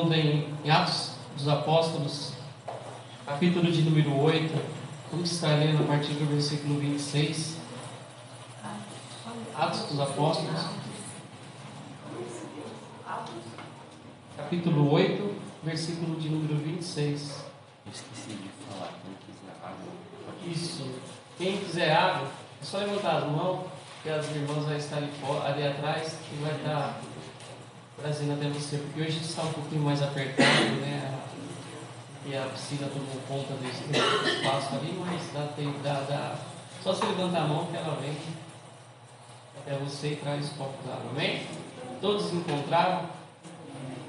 encontra em Atos dos Apóstolos, capítulo de número 8. Vamos estar lendo a partir do versículo 26. Atos dos Apóstolos, capítulo 8, versículo de número 26. Eu esqueci de falar, quem quiser água. Isso. Quem quiser água, é só levantar as mãos, que as irmãs vão estar ali atrás e vai estar trazendo até você, porque hoje está um pouquinho mais apertado, né? E a piscina tomou conta desse espaço ali, mas dá. Só se levantar a mão que ela vem até você e traz o copo d'água. Amém? Todos encontraram?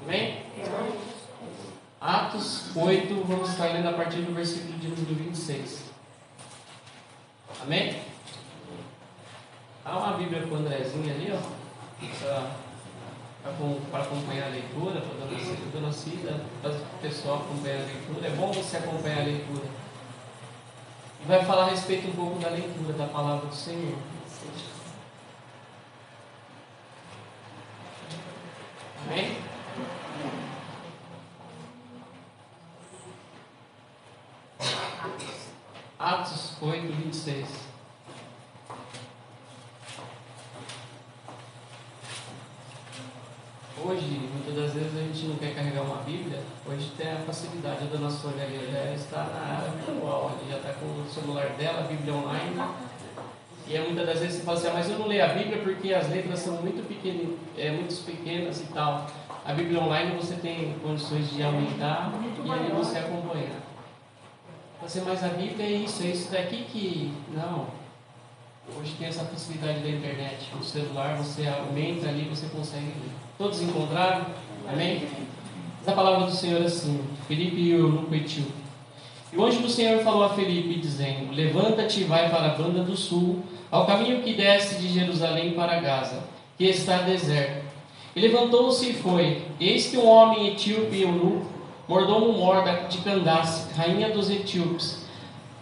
Amém? Atos 8, vamos estar lendo a partir do versículo de número 26. Amém? Há uma Bíblia com o Andrezinho ali, ó, para acompanhar a leitura, para a dona Cida, para o pessoal acompanhar a leitura. É bom você acompanhar a leitura. E vai falar a respeito um pouco da leitura da palavra do Senhor. Amém? Atos 8, 26. Hoje, muitas das vezes a gente não quer carregar uma Bíblia. Hoje tem a facilidade. A dona Sônia ali já está na área virtual, já está com o celular dela, a Bíblia online. E muitas das vezes você fala assim, mas eu não leio a Bíblia porque as letras são muito pequenas e tal. A Bíblia online você tem condições de aumentar e aí você acompanha. Você, mas a Bíblia é isso daqui que... Não. Hoje tem essa facilidade da internet. No celular você aumenta ali, você consegue ler. Todos encontraram? Amém? Mas a palavra do Senhor é assim: Filipe e Eunuco etíope. E o anjo do Senhor falou a Filipe, dizendo: levanta-te e vai para a banda do sul, ao caminho que desce de Jerusalém para Gaza, que está deserto. E levantou-se e foi. Eis que um homem etíope e eunuco, mordomo-mor de Candace, rainha dos etíopes,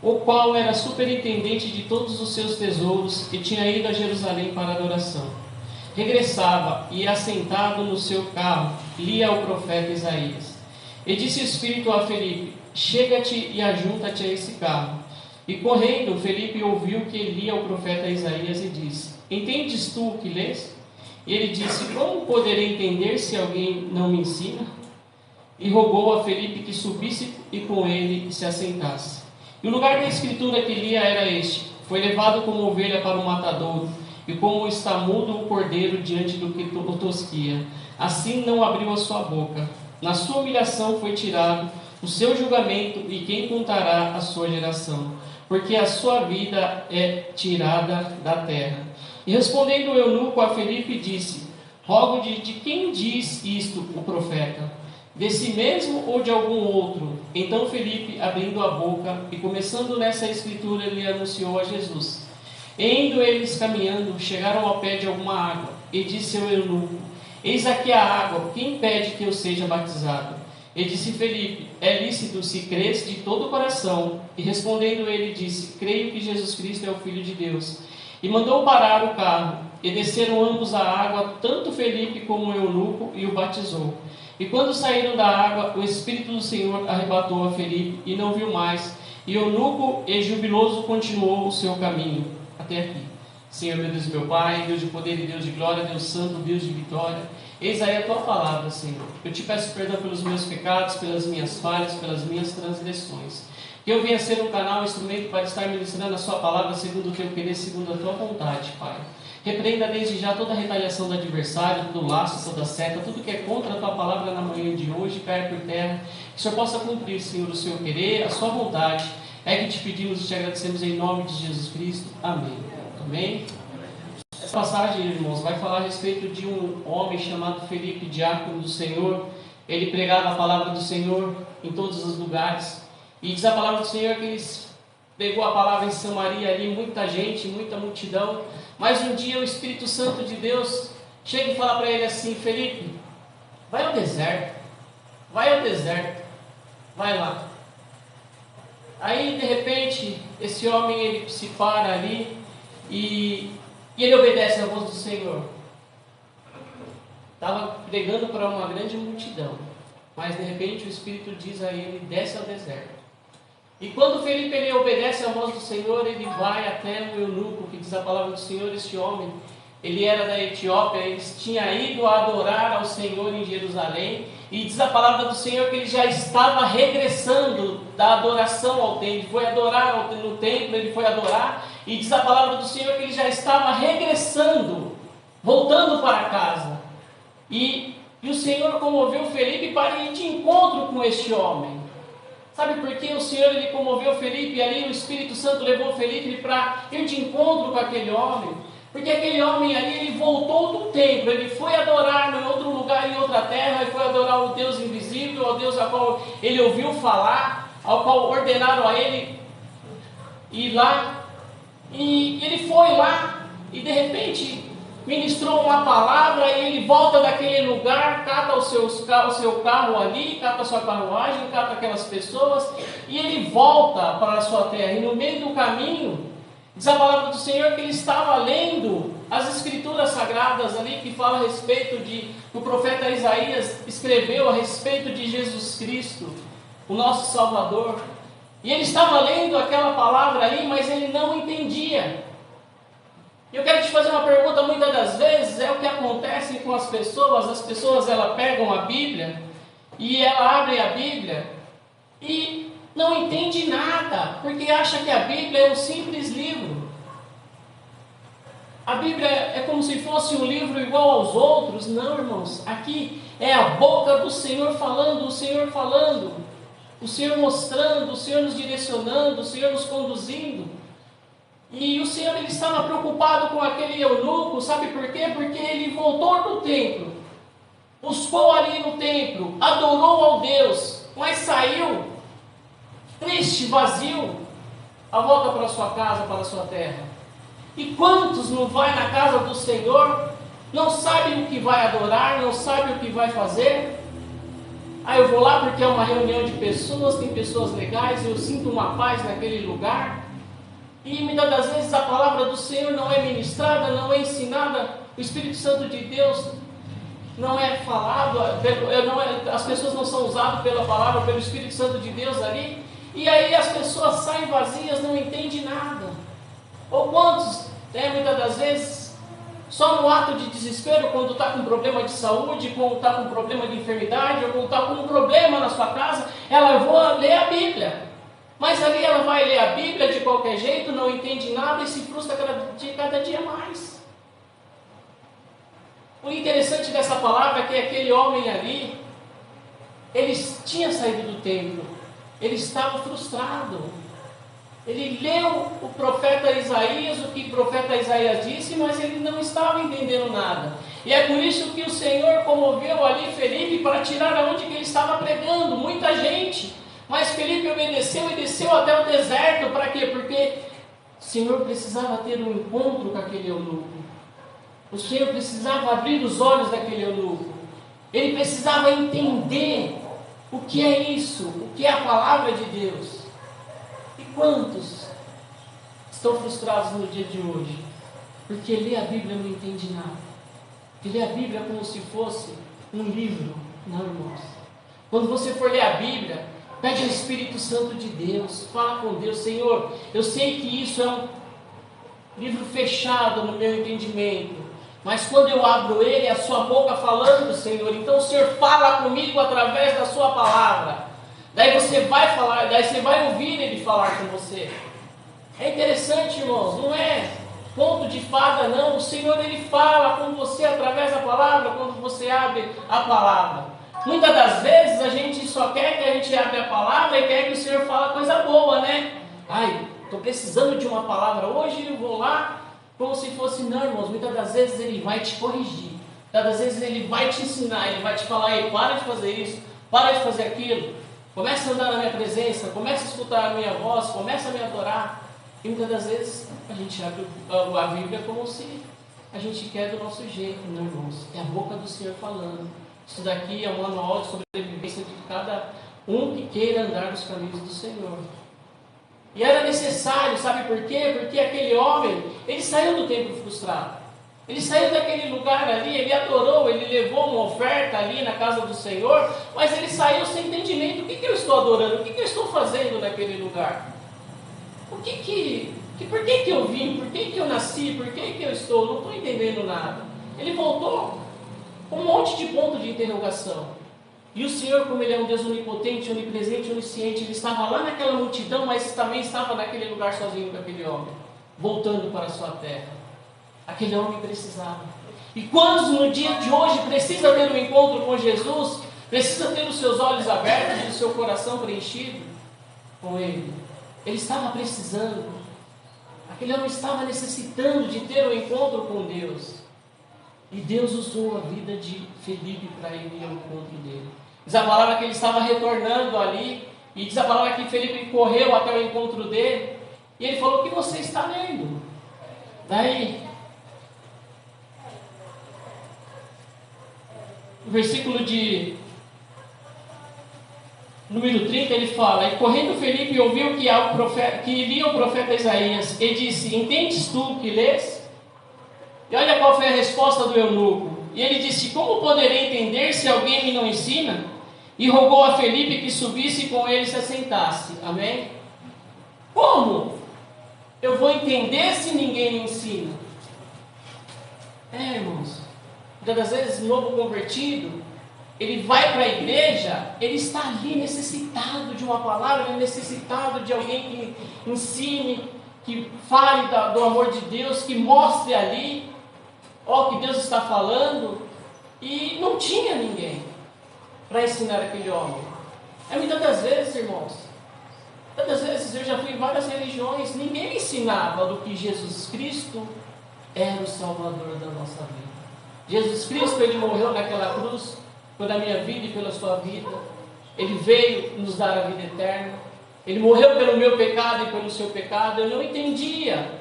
o qual era superintendente de todos os seus tesouros, e tinha ido a Jerusalém para adoração. Regressava e, assentado no seu carro, lia o profeta Isaías. E disse o Espírito a Filipe: chega-te e ajunta-te a esse carro. E correndo, Filipe ouviu que lia o profeta Isaías e disse: entendes tu o que lês? E ele disse: como poderei entender se alguém não me ensina? E rogou a Filipe que subisse e com ele se assentasse. E o lugar da escritura que lia era este: foi levado como ovelha para o matadouro, e como está mudo o cordeiro diante do que o tosquia, assim não abriu a sua boca. Na sua humilhação foi tirado o seu julgamento, e quem contará a sua geração? Porque a sua vida é tirada da terra. E respondendo o eunuco a Filipe, disse: rogo-te, de quem diz isto o profeta? De si mesmo ou de algum outro? Então Filipe, abrindo a boca e começando nessa escritura, lhe anunciou a Jesus. E indo eles caminhando, chegaram ao pé de alguma água, e disse ao eunuco: eis aqui a água, quem impede que eu seja batizado? E disse Filipe: é lícito se crês de todo o coração. E respondendo ele, disse: creio que Jesus Cristo é o Filho de Deus. E mandou parar o carro, e desceram ambos a água, tanto Filipe como o eunuco, e o batizou. E quando saíram da água, o Espírito do Senhor arrebatou a Filipe, e não viu mais. E o eunuco, e jubiloso, continuou o seu caminho até aqui. Senhor, meu Deus e meu Pai, Deus de poder e Deus de glória, Deus santo, Deus de vitória, eis aí a Tua palavra, Senhor. Eu te peço perdão pelos meus pecados, pelas minhas falhas, pelas minhas transgressões. Que eu venha ser um canal, um instrumento para estar ministrando a Sua palavra segundo o Teu querer, segundo a Tua vontade, Pai. Repreenda desde já toda a retaliação do adversário, todo laço, toda seta, tudo que é contra a Tua palavra na manhã de hoje, caia por terra. Que o Senhor possa cumprir, Senhor, o Seu querer, a Sua vontade. É que te pedimos e te agradecemos em nome de Jesus Cristo. Amém. Amém. Essa passagem, irmãos, vai falar a respeito de um homem chamado Filipe, diácono do Senhor. Ele pregava a palavra do Senhor em todos os lugares. E diz a palavra do Senhor que ele pregou a palavra em Samaria ali, muita gente, muita multidão. Mas um dia o Espírito Santo de Deus chega e fala para ele assim: Filipe, vai ao deserto, vai lá. Aí de repente esse homem ele se para ali e ele obedece à voz do Senhor. Estava pregando para uma grande multidão. Mas de repente o Espírito diz a ele: desce ao deserto. E quando Felipe ele obedece à voz do Senhor, ele vai até o eunuco, que diz a palavra do Senhor. Este homem, ele era da Etiópia, ele tinha ido a adorar ao Senhor em Jerusalém, e diz a palavra do Senhor que ele já estava regressando da adoração ao templo. Ele foi adorar no templo, ele foi adorar, e diz a palavra do Senhor que ele já estava regressando, voltando para casa. E o Senhor comoveu Felipe para ir de encontro com este homem. Sabe por que o Senhor ele comoveu Felipe e ali o Espírito Santo levou Felipe para ir de encontro com aquele homem? Porque aquele homem ali, ele voltou do templo, ele foi adorar em outro lugar, em outra terra, ele foi adorar o Deus invisível, ao Deus a qual ele ouviu falar, ao qual ordenaram a ele ir lá. E ele foi lá e de repente ministrou uma palavra e ele volta daquele lugar, cata o seu carro ali, cata a sua carruagem, cata aquelas pessoas e ele volta para a sua terra. E no meio do caminho, diz a palavra do Senhor que ele estava lendo as escrituras sagradas ali, que fala a respeito de, o profeta Isaías escreveu a respeito de Jesus Cristo, o nosso Salvador. E ele estava lendo aquela palavra ali, mas ele não entendia. E eu quero te fazer uma pergunta, muitas das vezes é o que acontece com as pessoas elas pegam a Bíblia, e ela abre a Bíblia, e não entende nada, porque acha que a Bíblia é um simples livro. A Bíblia é como se fosse um livro igual aos outros. Não, irmãos, aqui é a boca do Senhor falando, o Senhor falando, o Senhor mostrando, o Senhor nos direcionando, o Senhor nos conduzindo. E o Senhor ele estava preocupado com aquele eunuco, sabe por quê? Porque ele voltou do templo, buscou ali no templo, adorou ao Deus, mas saiu triste, vazio, a volta para a sua casa, para a sua terra. E quantos não vai na casa do Senhor, não sabe o que vai adorar, não sabe o que vai fazer? Eu vou lá porque é uma reunião de pessoas, tem pessoas legais, eu sinto uma paz naquele lugar. E muitas das vezes a palavra do Senhor não é ministrada, não é ensinada, o Espírito Santo de Deus não é falado, as pessoas não são usadas pela palavra, pelo Espírito Santo de Deus ali, e aí as pessoas saem vazias, não entendem nada. Ou quantos, muitas das vezes, só no ato de desespero, quando está com problema de saúde, quando está com problema de enfermidade, ou quando está com um problema na sua casa, ela vai ler a Bíblia. Mas ali ela vai ler a Bíblia de qualquer jeito, não entende nada e se frustra cada dia mais. O interessante dessa palavra é que aquele homem ali, ele tinha saído do templo, ele estava frustrado. Ele leu o profeta Isaías, o que o profeta Isaías disse, mas ele não estava entendendo nada. E é por isso que o Senhor comoveu ali Felipe para tirar aonde que ele estava pregando, muita gente. Mas Felipe obedeceu e desceu até o deserto. Para quê? Porque o Senhor precisava ter um encontro com aquele eunuco. O Senhor precisava abrir os olhos daquele eunuco. Ele precisava entender o que é isso, o que é a palavra de Deus. E quantos estão frustrados no dia de hoje? Porque lê a Bíblia não entende nada. Lê a Bíblia como se fosse um livro. Não, irmãos. Quando você for ler a Bíblia, pede o Espírito Santo de Deus, fala com Deus: Senhor, eu sei que isso é um livro fechado no meu entendimento, mas quando eu abro ele, é a sua boca falando, Senhor, então o Senhor fala comigo através da sua palavra, daí você vai falar, daí você vai ouvir ele falar com você. É interessante, irmãos, não é conto de fada não, o Senhor ele fala com você através da palavra, quando você abre a palavra. Muitas das vezes a gente só quer que a gente abra a palavra e quer que o Senhor fale coisa boa, né? Estou precisando de uma palavra hoje, eu vou lá, como se fosse, não, irmãos, muitas das vezes Ele vai te corrigir, muitas das vezes Ele vai te ensinar, Ele vai te falar: para de fazer isso, para de fazer aquilo, começa a andar na minha presença, começa a escutar a minha voz, começa a me adorar. E muitas das vezes a gente abre a Bíblia como se a gente quer do nosso jeito, não, irmãos, é a boca do Senhor falando. Isso daqui é um manual de sobrevivência de cada um que queira andar nos caminhos do Senhor. E era necessário, sabe por quê? Porque aquele homem, ele saiu do templo frustrado. Ele saiu daquele lugar ali, ele adorou, ele levou uma oferta ali na casa do Senhor, mas ele saiu sem entendimento. O que eu estou adorando? O que eu estou fazendo naquele lugar? Por que eu vim? Por que eu nasci? Por que eu estou? Não estou entendendo nada. Ele voltou com um monte de ponto de interrogação. E o Senhor, como Ele é um Deus onipotente, onipresente, onisciente, Ele estava lá naquela multidão, mas também estava naquele lugar sozinho com aquele homem, voltando para a sua terra. Aquele homem precisava. E quantos no dia de hoje precisa ter um encontro com Jesus, precisa ter os seus olhos abertos e o seu coração preenchido com Ele? Ele estava precisando. Aquele homem estava necessitando de ter um encontro com Deus. E Deus usou a vida de Felipe para ir ao encontro dele. Diz a palavra que ele estava retornando ali. E diz a palavra que Felipe correu até o encontro dele. E ele falou: o que você está lendo? Daí, no versículo de número 30, ele fala: e correndo Felipe ouviu que lia o profeta Isaías, e disse: entendes tu o que lês? E olha qual foi a resposta do eunuco. E ele disse: como poderei entender se alguém me não ensina? E rogou a Felipe que subisse com ele e se assentasse. Amém? Como eu vou entender se ninguém me ensina? Irmãos, muitas das vezes, novo convertido, ele vai para a igreja, ele está ali necessitado de uma palavra, necessitado de alguém que ensine, que fale do amor de Deus, que mostre ali o que Deus está falando, e não tinha ninguém para ensinar aquele homem. Muitas das vezes, irmãos, muitas vezes eu já fui em várias religiões, ninguém me ensinava do que Jesus Cristo era o Salvador da nossa vida. Jesus Cristo, Ele morreu naquela cruz pela minha vida e pela sua vida. Ele veio nos dar a vida eterna. Ele morreu pelo meu pecado e pelo seu pecado. Eu não entendia,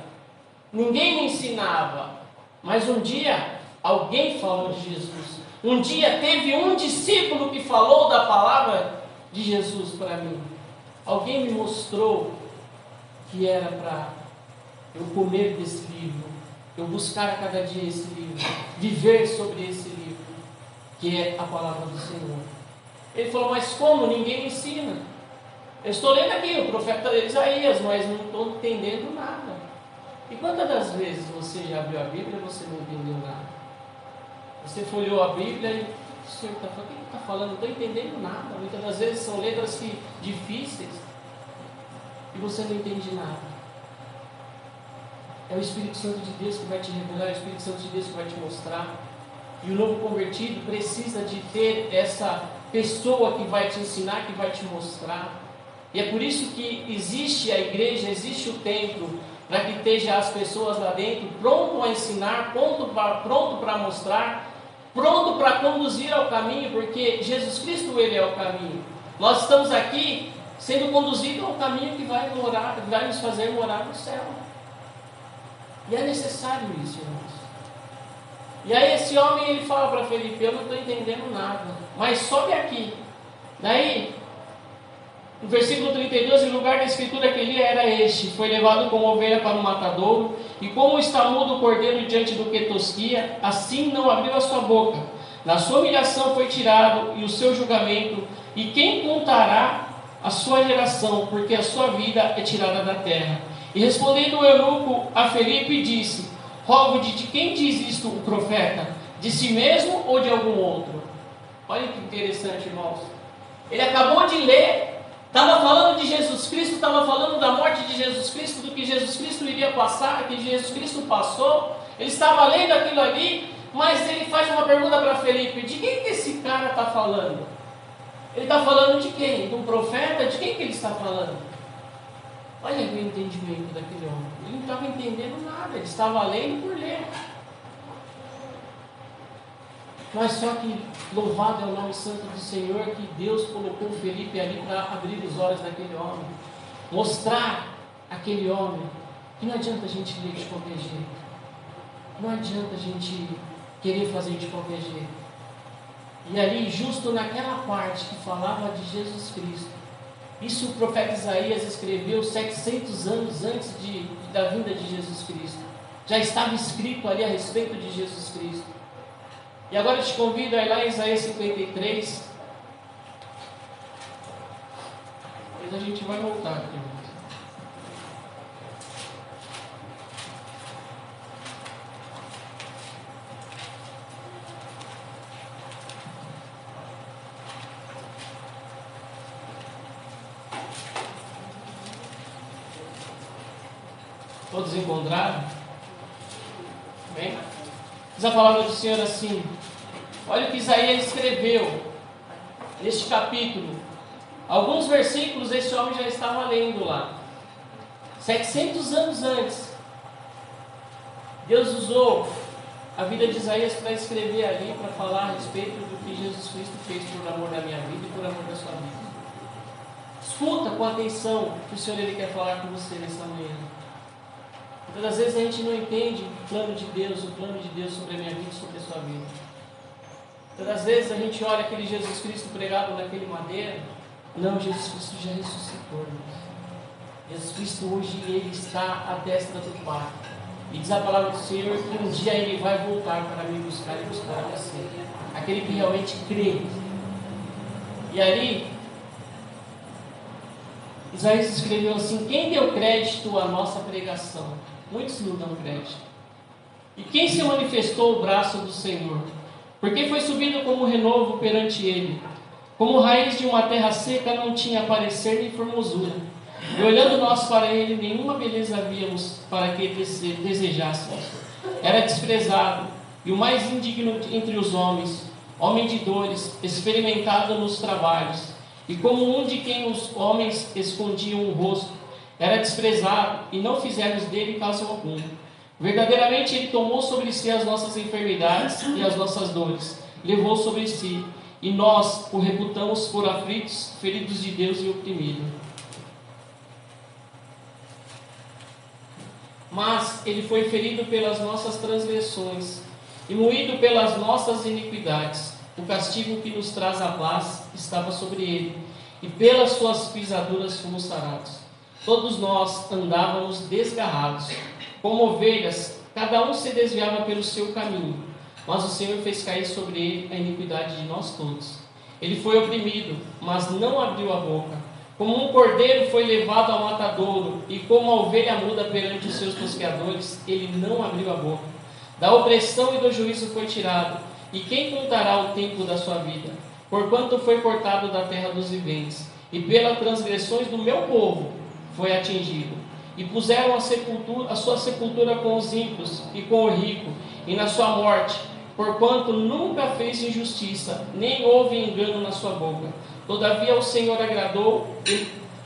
ninguém me ensinava. Mas um dia, alguém falou de Jesus. Um dia teve um discípulo que falou da palavra de Jesus para mim. Alguém me mostrou que era para eu comer desse livro, eu buscar a cada dia esse livro, viver sobre esse livro, que é a palavra do Senhor. Ele falou: mas como? Ninguém me ensina. Eu estou lendo aqui o profeta Isaías, mas não estou entendendo nada. E quantas das vezes você já abriu a Bíblia e você não entendeu nada? Você folheou a Bíblia e o Senhor está falando: o que ele está falando? Não estou entendendo nada. Muitas das vezes são letras difíceis e você não entende nada. É o Espírito Santo de Deus que vai te revelar, é o Espírito Santo de Deus que vai te mostrar. E o novo convertido precisa de ter essa pessoa que vai te ensinar, que vai te mostrar. E é por isso que existe a igreja, existe o templo, para que esteja as pessoas lá dentro, pronto a ensinar, pronto para mostrar, pronto para conduzir ao caminho, porque Jesus Cristo, Ele é o caminho. Nós estamos aqui sendo conduzidos ao caminho que vai nos fazer morar no céu. E é necessário isso, irmãos. E aí esse homem, ele fala para Felipe: eu não estou entendendo nada, mas sobe aqui. Daí, no versículo 32, o lugar da escritura que ele era este: foi levado como ovelha para o matadouro, e como está mudo o cordeiro diante do que tosquia, assim não abriu a sua boca. Na sua humilhação foi tirado, e o seu julgamento, e quem contará a sua geração, porque a sua vida é tirada da terra? E respondendo o eunuco a Felipe, disse: rogo-te, de quem diz isto o profeta? De si mesmo ou de algum outro? Olha que interessante, irmãos. Ele acabou de ler, estava falando de Jesus Cristo, estava falando da morte de Jesus Cristo, do que Jesus Cristo iria passar, que Jesus Cristo passou. Ele estava lendo aquilo ali, mas ele faz uma pergunta para Felipe: de quem que esse cara está falando? Ele está falando de quem? De um profeta? De quem que ele está falando? Olha o entendimento daquele homem. Ele não estava entendendo nada, ele estava lendo por ler. Mas só que louvado é o nome santo do Senhor, que Deus colocou Felipe ali para abrir os olhos daquele homem, mostrar àquele homem que não adianta a gente ler de qualquer jeito, não adianta a gente querer fazer de qualquer jeito. E ali, justo naquela parte que falava de Jesus Cristo, isso o profeta Isaías escreveu 700 anos antes da vinda de Jesus Cristo. Já estava escrito ali a respeito de Jesus Cristo. E agora eu te convido a ir lá em Isaías 53. Mas a gente vai voltar aqui. Todos encontraram? Bem? Diz a palavra do Senhor assim: olha o que Isaías escreveu neste capítulo. Alguns versículos esse homem já estava lendo lá. 700 anos antes, Deus usou a vida de Isaías para escrever ali, para falar a respeito do que Jesus Cristo fez por amor da minha vida e por amor da sua vida. Escuta com atenção que o Senhor ele quer falar com você nessa manhã. Muitas vezes a gente não entende o plano de Deus sobre a minha vida e sobre a sua vida. Muitas vezes a gente olha aquele Jesus Cristo pregado naquele madeira. Não, Jesus Cristo já ressuscitou, irmãos. Jesus Cristo hoje ele está à destra do Pai. E diz a palavra do Senhor que um dia ele vai voltar para me buscar e buscar a você. Aquele que realmente crê. E ali, Isaías escreveu assim: quem deu crédito à nossa pregação? Muitos não dão crédito. E quem se manifestou o braço do Senhor? Porque foi subido como renovo perante ele. Como raiz de uma terra seca, não tinha parecer nem formosura. E olhando nós para ele, nenhuma beleza havíamos para que desejássemos. Era desprezado, e o mais indigno entre os homens, homem de dores, experimentado nos trabalhos. E como um de quem os homens escondiam o rosto, era desprezado, e não fizemos dele caso algum. Verdadeiramente ele tomou sobre si as nossas enfermidades e as nossas dores, levou sobre si, e nós o reputamos por aflitos, feridos de Deus e oprimido. Mas ele foi ferido pelas nossas transgressões e moído pelas nossas iniquidades. O castigo que nos traz a paz estava sobre ele, e pelas suas pisaduras fomos sarados. Todos nós andávamos desgarrados, como ovelhas, cada um se desviava pelo seu caminho, mas o Senhor fez cair sobre ele a iniquidade de nós todos. Ele foi oprimido, mas não abriu a boca. Como um cordeiro foi levado ao matadouro, e como a ovelha muda perante os seus tosqueadores, ele não abriu a boca. Da opressão e do juízo foi tirado, e quem contará o tempo da sua vida? Porquanto foi cortado da terra dos viventes, e pelas transgressões do meu povo foi atingido. E puseram a sua sepultura com os ímpios e com o rico, e na sua morte, porquanto nunca fez injustiça, nem houve engano na sua boca. Todavia o Senhor agradou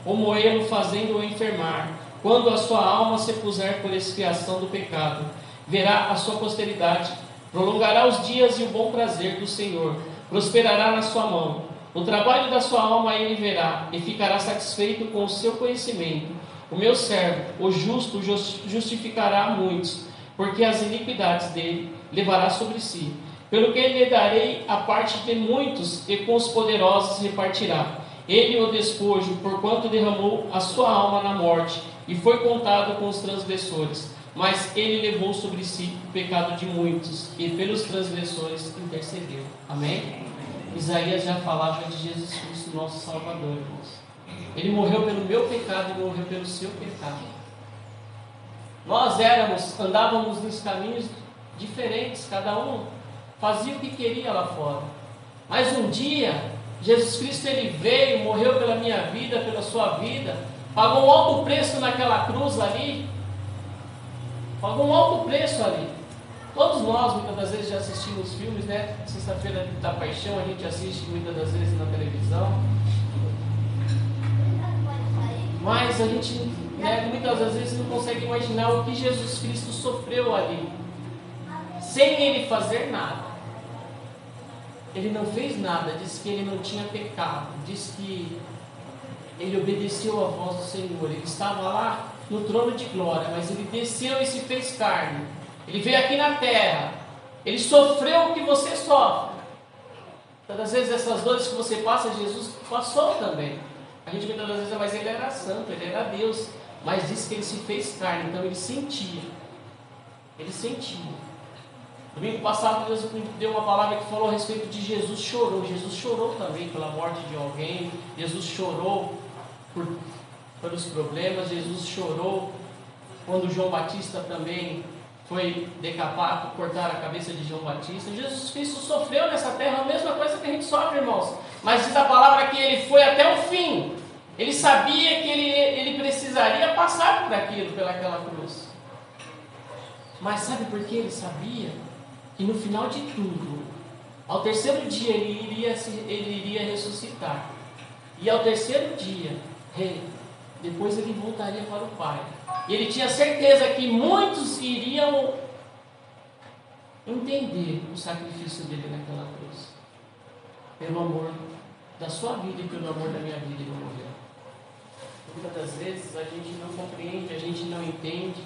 o moê-lo, fazendo-o enfermar. Quando a sua alma se puser por expiação do pecado, verá a sua posteridade, prolongará os dias e o bom prazer do Senhor, prosperará na sua mão. O trabalho da sua alma ele verá, e ficará satisfeito com o seu conhecimento. O meu servo, o justo, justificará muitos, porque as iniquidades dele levará sobre si. Pelo que lhe darei a parte de muitos, e com os poderosos repartirá. Ele o despojo, porquanto derramou a sua alma na morte, e foi contado com os transgressores. Mas ele levou sobre si o pecado de muitos, e pelos transgressores intercedeu. Amém? Isaías já falava de Jesus Cristo, nosso Salvador, irmãos. Ele morreu pelo meu pecado e morreu pelo seu pecado. Nós andávamos nos caminhos diferentes, cada um fazia o que queria lá fora. Mas um dia, Jesus Cristo ele veio, morreu pela minha vida, pela sua vida, pagou um alto preço naquela cruz ali, pagou um alto preço ali. Todos nós, muitas das vezes, já assistimos filmes, né? Sexta-feira da Paixão, a gente assiste muitas das vezes na televisão. Mas a gente, muitas das vezes, não consegue imaginar o que Jesus Cristo sofreu ali, sem ele fazer nada. Ele não fez nada, disse que ele não tinha pecado, disse que ele obedeceu à voz do Senhor. Ele estava lá no trono de glória, mas ele desceu e se fez carne. Ele veio aqui na terra, ele sofreu o que você sofre. Todas as vezes essas dores que você passa, Jesus passou também. A gente muitas das vezes, mas ele era santo, ele era Deus, mas disse que ele se fez carne, então ele sentia. Ele sentia. Domingo passado Deus deu uma palavra que falou a respeito de Jesus chorou. Jesus chorou também pela morte de alguém. Jesus chorou pelos problemas. Jesus chorou quando João Batista também foi decapado, cortar a cabeça de João Batista. Jesus Cristo sofreu nessa terra a mesma coisa que a gente sofre, irmãos. Mas diz a palavra que ele foi até o fim. Ele sabia que ele precisaria passar por aquilo, pelaquela cruz. Mas sabe por que ele sabia? Que no final de tudo, ao terceiro dia ele iria ressuscitar. E ao terceiro dia, depois ele voltaria para o Pai. E ele tinha certeza que muitos iriam entender o sacrifício dele naquela cruz. Pelo amor da sua vida e pelo amor da minha vida ele morreu. Muitas das vezes a gente não compreende, a gente não entende.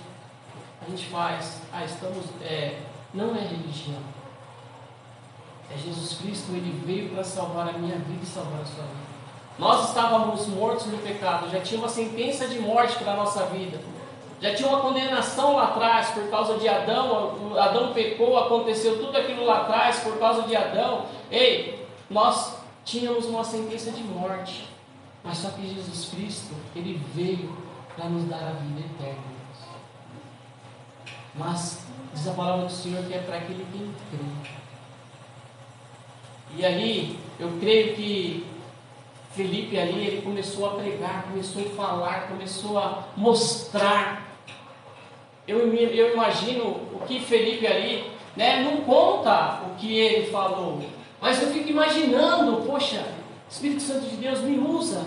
A gente faz, não é religião. É Jesus Cristo, Ele veio para salvar a minha vida e salvar a sua vida. Nós estávamos mortos no pecado, já tinha uma sentença de morte para a nossa vida. Já tinha uma condenação lá atrás por causa de Adão. Adão pecou, aconteceu tudo aquilo lá atrás por causa de Adão. Nós tínhamos uma sentença de morte. Mas só que Jesus Cristo, Ele veio para nos dar a vida eterna. Mas diz a palavra do Senhor que é para aquele que crê. E ali, eu creio que Felipe ali, ele começou a pregar, começou a falar, começou a mostrar. Eu imagino o que Felipe ali, não conta o que ele falou, mas eu fico imaginando, poxa, Espírito Santo de Deus me usa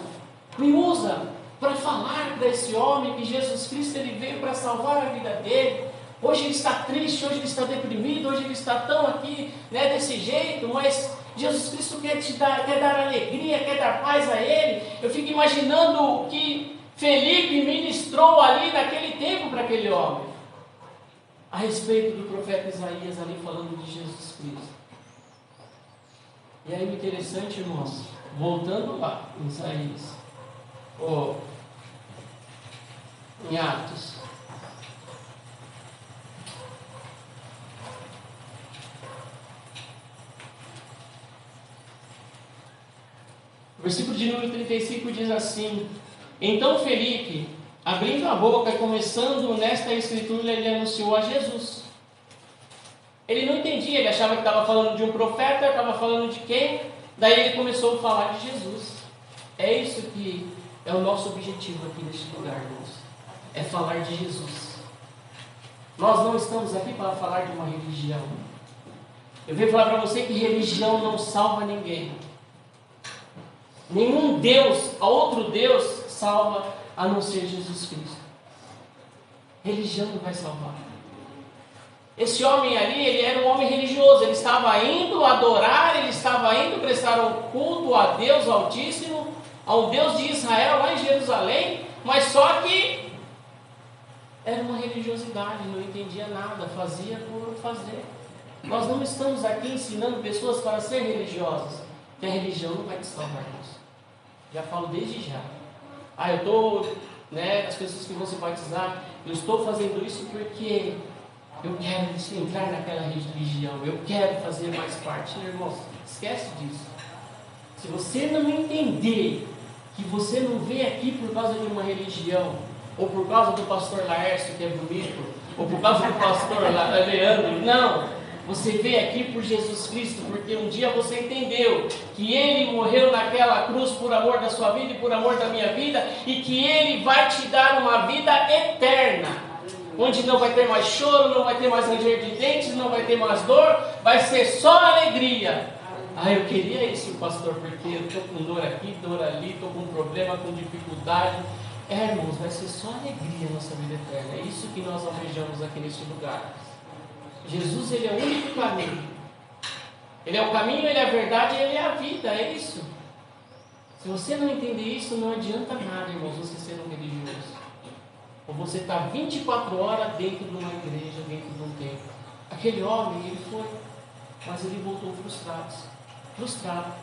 para falar para esse homem que Jesus Cristo ele veio para salvar a vida dele. Hoje ele está triste, hoje ele está deprimido, hoje ele está tão aqui, desse jeito, mas Jesus Cristo quer dar alegria, quer dar paz a ele. Eu fico imaginando o que Felipe ministrou ali naquele tempo para aquele homem, a respeito do profeta Isaías ali falando de Jesus Cristo. E aí o interessante, irmãos, voltando lá em Isaías, em Atos, o versículo de número 35 diz assim: então Felipe, abrindo a boca e começando nesta escritura, ele anunciou a Jesus. Ele não entendia, ele achava que estava falando de um profeta, estava falando de quem? Daí ele começou a falar de Jesus. É isso que é o nosso objetivo aqui neste lugar, irmãos. É falar de Jesus. Nós não estamos aqui para falar de uma religião. Eu venho falar para você que religião não salva ninguém. Nenhum Deus, outro Deus, salva a não ser Jesus Cristo. Religião não vai salvar. Esse homem ali, ele era um homem religioso. Ele estava indo adorar, ele estava indo prestar um culto a Deus Altíssimo, ao Deus de Israel lá em Jerusalém, mas só que era uma religiosidade, não entendia nada, fazia por fazer. Nós não estamos aqui ensinando pessoas para ser religiosas, que a religião não vai te salvar isso. Já falo desde já. Eu estou, as pessoas que vão se batizar, eu estou fazendo isso porque eu quero entrar naquela religião, eu quero fazer mais parte. Irmãos, esquece disso. Se você não entender que você não veio aqui por causa de uma religião, ou por causa do pastor Laércio, que é bonito, ou por causa do pastor Leandro, não. Você veio aqui por Jesus Cristo, porque um dia você entendeu que Ele morreu naquela cruz por amor da sua vida e por amor da minha vida, e que Ele vai te dar uma vida eterna, onde não vai ter mais choro, não vai ter mais ranger de dentes, não vai ter mais dor, vai ser só alegria. Eu queria isso, pastor, porque eu estou com dor aqui, dor ali, estou com problema, com dificuldade. Irmãos, vai ser só alegria a nossa vida eterna. É isso que nós almejamos aqui neste lugar. Jesus, Ele é o único caminho. Ele é o caminho, Ele é a verdade, Ele é a vida, é isso. Se você não entender isso, não adianta nada, irmãos, você ser um religioso. Ou você está 24 horas dentro de uma igreja, dentro de um templo. Aquele homem, ele foi, mas ele voltou frustrado.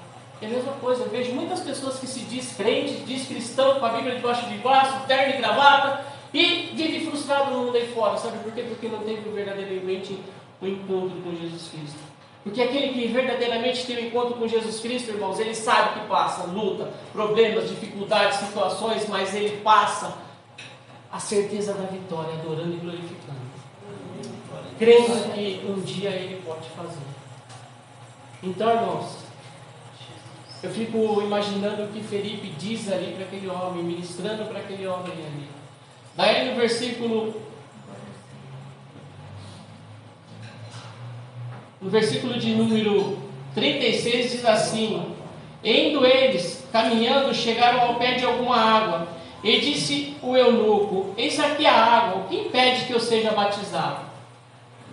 É a mesma coisa, eu vejo muitas pessoas que se diz crente, diz cristão, com a Bíblia debaixo de braço, terno e gravata, e vive frustrado no mundo aí fora. Sabe por quê? Porque não teve verdadeiramente um encontro com Jesus Cristo. Porque aquele que verdadeiramente tem um encontro com Jesus Cristo, irmãos, ele sabe que passa luta, problemas, dificuldades, situações, mas ele passa a certeza da vitória, adorando e glorificando, crendo que um dia ele pode fazer. Então, irmãos, eu fico imaginando o que Felipe diz ali para aquele homem, ministrando para aquele homem ali. Daí no versículo de número 36 diz assim: indo eles, caminhando, chegaram ao pé de alguma água, e disse o eunuco: eis aqui a água, o que impede que eu seja batizado?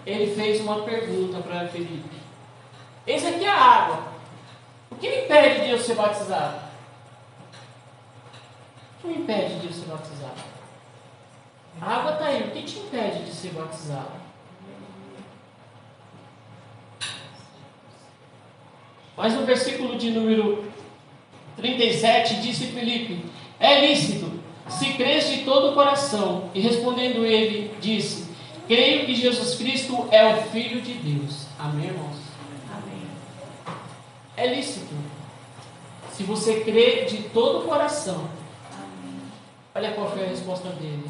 Ele fez uma pergunta para Felipe: eis aqui a água, o que me impede de eu ser batizado? O que me impede de eu ser batizado? A água está aí, o que te impede de ser batizado? Mas no versículo de número 37, disse Felipe: é lícito, se crês de todo o coração. E respondendo ele, disse: creio que Jesus Cristo é o Filho de Deus. Amém, irmãos? Amém. É lícito, se você crê de todo o coração. Amém. Olha qual foi a resposta dele: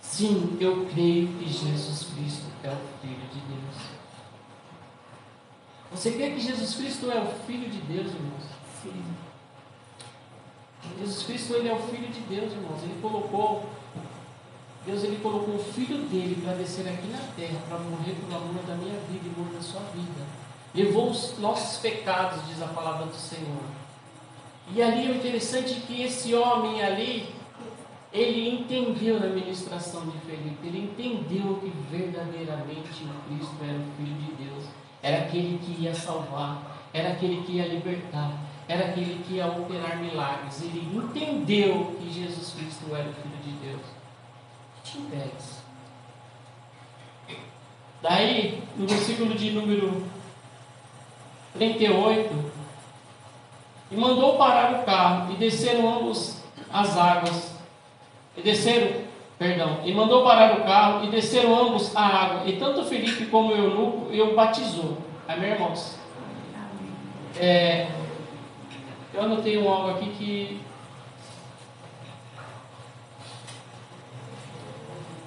sim, eu creio que Jesus Cristo é o Filho de Deus. Você crê que Jesus Cristo é o Filho de Deus, irmãos? Sim. Jesus Cristo, ele é o Filho de Deus, irmãos. Deus colocou o Filho dele para descer aqui na terra, para morrer pelo amor da minha vida e morrer da sua vida. Levou os nossos pecados, diz a palavra do Senhor. E ali o interessante é que esse homem ali, ele entendeu na ministração de Felipe, ele entendeu que verdadeiramente o Cristo era o Filho de Deus, era aquele que ia salvar, era aquele que ia libertar, era aquele que ia operar milagres. Ele entendeu que Jesus Cristo era o Filho de Deus. O que te impede? Daí, no versículo de número 38, e mandou parar o carro, e desceram ambos as águas, e mandou parar o carro, e desceram ambos a água, e tanto Felipe como o eunuco, e o batizou. Amém, irmãos? Eu anotei algo aqui que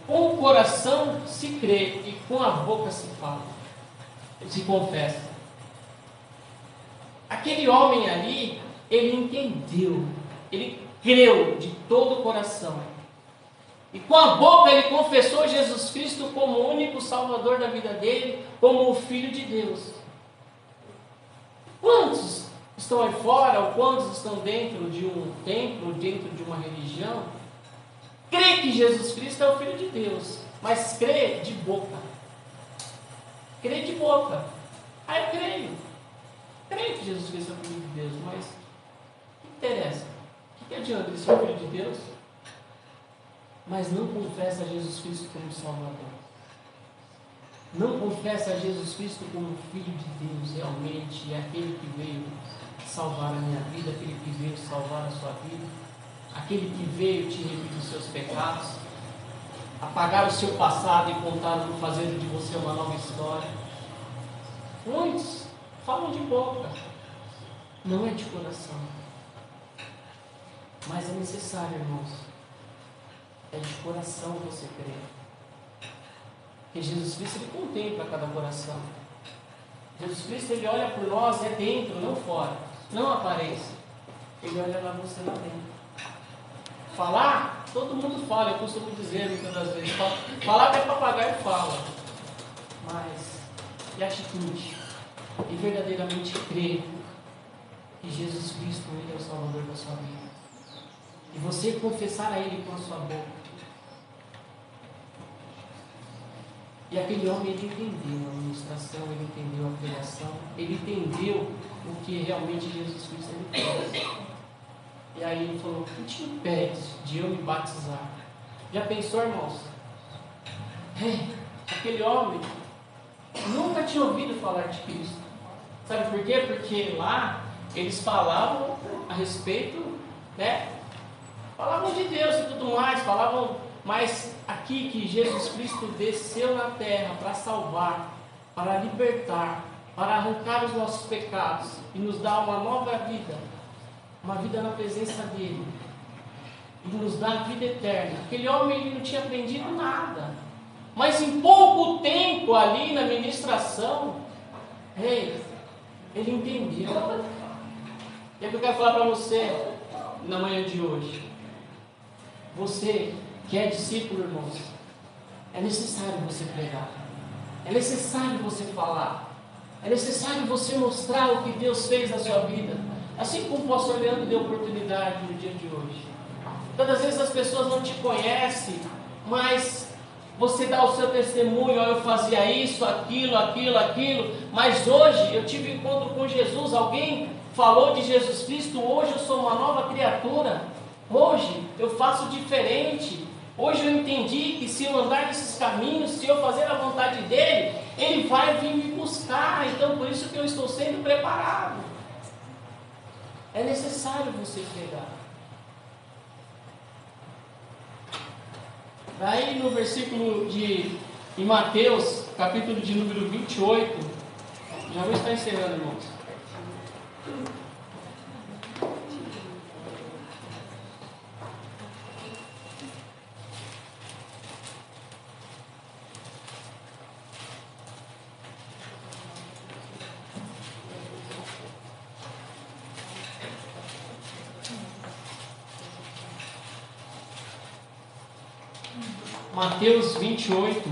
com o coração se crê e com a boca se fala, se confessa. Aquele homem ali, ele entendeu, ele creu de todo o coração. E com a boca ele confessou Jesus Cristo como o único Salvador da vida dele, como o Filho de Deus. Quantos estão aí fora, ou quantos estão dentro de um templo, dentro de uma religião, crê que Jesus Cristo é o Filho de Deus, mas crê de boca. Crê de boca. Eu creio. Creio que Jesus Cristo é o Filho de Deus, mas o que interessa? O que adianta ele ser o Filho de Deus, mas não confessa Jesus Cristo como Salvador? Não confessa Jesus Cristo como Filho de Deus realmente, é aquele que veio salvar a minha vida, aquele que veio salvar a sua vida, aquele que veio te remir dos seus pecados, apagar o seu passado e fazer de você uma nova história. Muitos falam de boca, não é de coração. Mas é necessário, irmãos, é de coração você crer. Porque Jesus Cristo, ele contempla cada coração. Jesus Cristo, ele olha por nós, é dentro, não fora, não aparência. Ele olha lá você lá dentro. Falar, todo mundo fala, eu costumo dizer muitas das vezes. Falar que é papagaio, fala. Mas, e atitude? E verdadeiramente crer que Jesus Cristo, ele é o Salvador da sua vida. E você confessar a ele com a sua boca. E aquele homem, ele entendeu a ministração, ele entendeu a pregação, ele entendeu o que realmente Jesus Cristo ele fez. E aí ele falou: o que te impede de eu me batizar? Já pensou, irmãos? Aquele homem nunca tinha ouvido falar de Cristo. Sabe por quê? Porque lá eles falavam a respeito, falavam de Deus e tudo mais, falavam Mas aqui que Jesus Cristo desceu na terra para salvar, para libertar, para arrancar os nossos pecados e nos dar uma nova vida, uma vida na presença dele, e nos dar a vida eterna. Aquele homem, ele não tinha aprendido nada, mas em pouco tempo ali na ministração, ele entendeu. E é o que eu quero falar para você na manhã de hoje. Você que é discípulo, irmãos, é necessário você pregar, é necessário você falar, é necessário você mostrar o que Deus fez na sua vida, assim como o pastor Leandro deu oportunidade no dia de hoje. Tantas vezes as pessoas não te conhecem, mas você dá o seu testemunho: eu fazia isso, aquilo, mas hoje eu tive um encontro com Jesus, alguém falou de Jesus Cristo, hoje eu sou uma nova criatura, hoje eu faço diferente, hoje eu entendi que se eu andar nesses caminhos, se eu fazer a vontade dele, ele vai vir me buscar, então por isso que eu estou sendo preparado. É necessário você pregar. Daí no versículo em Mateus, capítulo de número 28, já vou estar encerrando, irmãos. Mateus 28,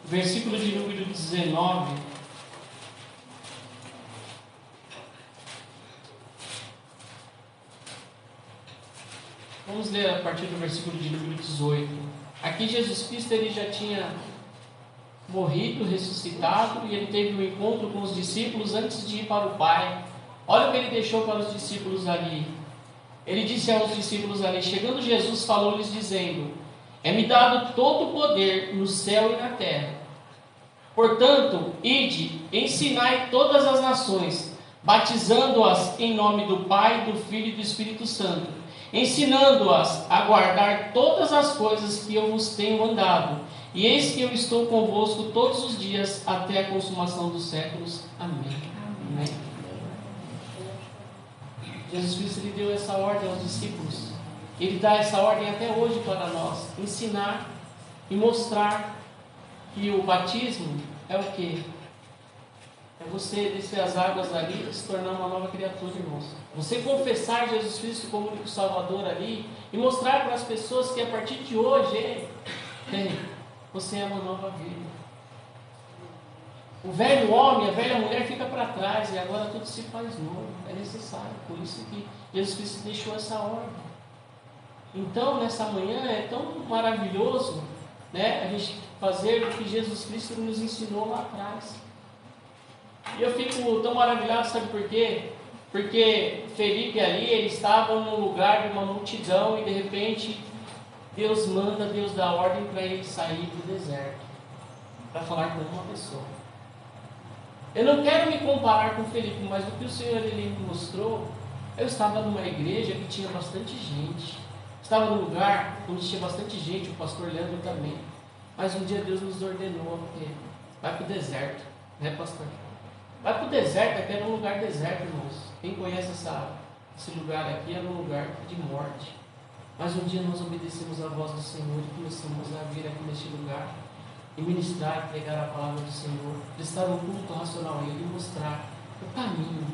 versículo de número 19. Vamos ler a partir do versículo de número 18. Aqui Jesus Cristo, ele já tinha morrido, ressuscitado, e ele teve um encontro com os discípulos antes de ir para o Pai. Olha o que ele deixou para os discípulos ali. Ele disse aos discípulos ali: chegando Jesus, falou-lhes dizendo: é-me dado todo o poder no céu e na terra. Portanto, ide, ensinai todas as nações, batizando-as em nome do Pai, do Filho e do Espírito Santo, ensinando-as a guardar todas as coisas que eu vos tenho mandado. E eis que eu estou convosco todos os dias até a consumação dos séculos. Amém. Amém. Jesus Cristo, ele deu essa ordem aos discípulos. Ele dá essa ordem até hoje para nós: ensinar e mostrar que o batismo é o quê? É você descer as águas ali e se tornar uma nova criatura, irmãos. Você confessar Jesus Cristo como único Salvador ali e mostrar para as pessoas que a partir de hoje você é uma nova vida. O velho homem, a velha mulher fica para trás e agora tudo se faz novo. É necessário, por isso que Jesus Cristo deixou essa ordem. Então, nessa manhã é tão maravilhoso, né, a gente fazer o que Jesus Cristo nos ensinou lá atrás. E eu fico tão maravilhado, sabe por quê? Porque Felipe ali, ele estava num lugar de uma multidão e de repente Deus manda, Deus dá ordem para ele sair do deserto para falar com uma pessoa. Eu não quero me comparar com Felipe, mas o que o Senhor ele me mostrou, eu estava numa igreja que tinha bastante gente. Estava num lugar onde tinha bastante gente, o pastor Leandro também. Mas um dia Deus nos ordenou: vai para o deserto, né, pastor? Vai para o deserto, aqui era um lugar deserto, irmãos. Quem conhece esse lugar aqui era um lugar de morte. Mas um dia nós obedecemos a voz do Senhor e começamos a vir aqui neste lugar e ministrar, pregar a palavra do Senhor, prestar um culto racional a Ele e mostrar o caminho.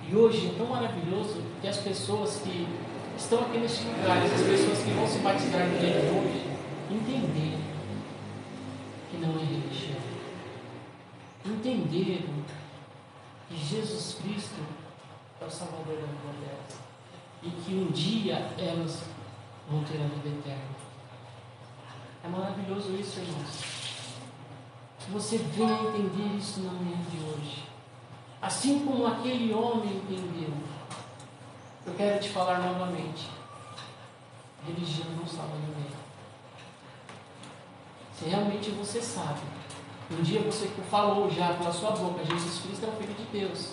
E hoje é tão maravilhoso que as pessoas que estão aqui neste lugar, essas pessoas que vão se batizar no dia de hoje, entenderam que não é religião. Entenderam que Jesus Cristo é o Salvador da vida delas. E que um dia elas vão ter a vida eterna. É maravilhoso isso, irmãos. Que você venha entender isso na manhã de hoje. Assim como aquele homem entendeu. Eu quero te falar novamente: religião não salva ninguém. Se realmente você sabe, um dia você falou já pela sua boca: Jesus Cristo é o Filho de Deus.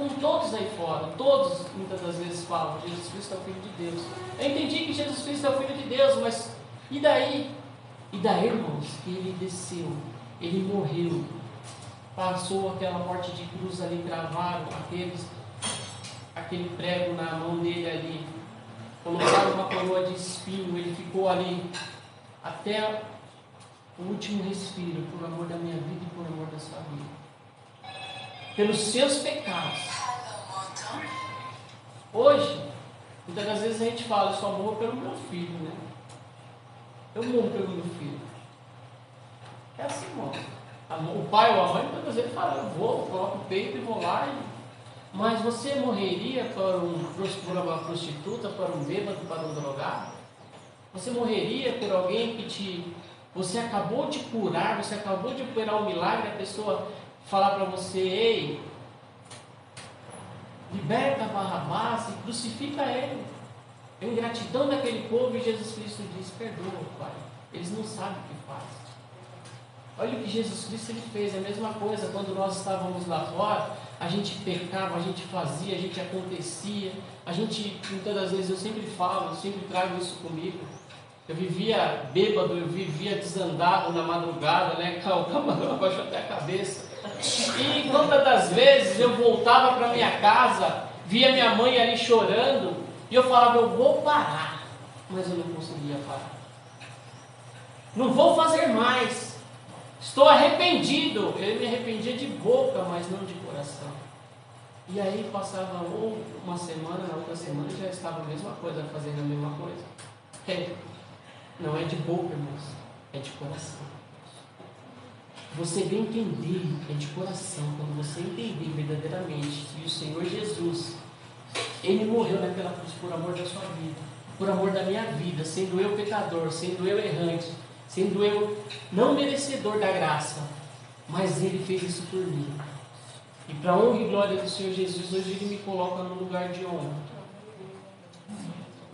Com todos aí fora, todos muitas das vezes falam, Jesus Cristo é o Filho de Deus. Eu entendi que Jesus Cristo é o Filho de Deus, mas e daí? E daí, irmãos, que ele desceu, ele morreu, passou aquela morte de cruz ali, cravaram aquele prego na mão dele ali, colocaram uma coroa de espinho, ele ficou ali até o último respiro, por amor da minha vida e por amor da sua vida. Pelos seus pecados. Hoje, muitas das vezes a gente fala, eu só morro pelo meu filho, né? Eu morro pelo meu filho. É assim, irmão. O pai ou a mãe, muitas vezes fala, eu vou, coloco o peito e vou lá. Mas você morreria por uma prostituta, por um bêbado, por um drogado? Você morreria por alguém que você acabou de curar, você acabou de operar um milagre, a pessoa falar para você, ei, liberta Barrabás e crucifica ele. A ingratidão daquele povo, e Jesus Cristo diz, perdoa, Pai, eles não sabem o que fazem. Olha o que Jesus Cristo ele fez, é a mesma coisa, quando nós estávamos lá fora, a gente pecava, a gente fazia, a gente acontecia, a gente, muitas das vezes, eu sempre falo, eu sempre trago isso comigo, eu vivia bêbado, eu vivia desandado na madrugada, né, o camarão abaixou até a cabeça, e quantas das vezes eu voltava para minha casa, via minha mãe ali chorando, e eu falava, eu vou parar, mas eu não conseguia parar, não vou fazer mais, estou arrependido. Eu me arrependia de boca, mas não de coração. E aí passava uma semana, na outra semana já estava a mesma coisa, fazendo a mesma coisa. Não é de boca, irmãos, é de coração. Você vem entender, é de coração, quando você entender verdadeiramente que o Senhor Jesus, Ele morreu naquela cruz por amor da sua vida, por amor da minha vida, sendo eu pecador, sendo eu errante, sendo eu não merecedor da graça, mas Ele fez isso por mim. E para a honra e glória do Senhor Jesus, hoje Ele me coloca no lugar de honra.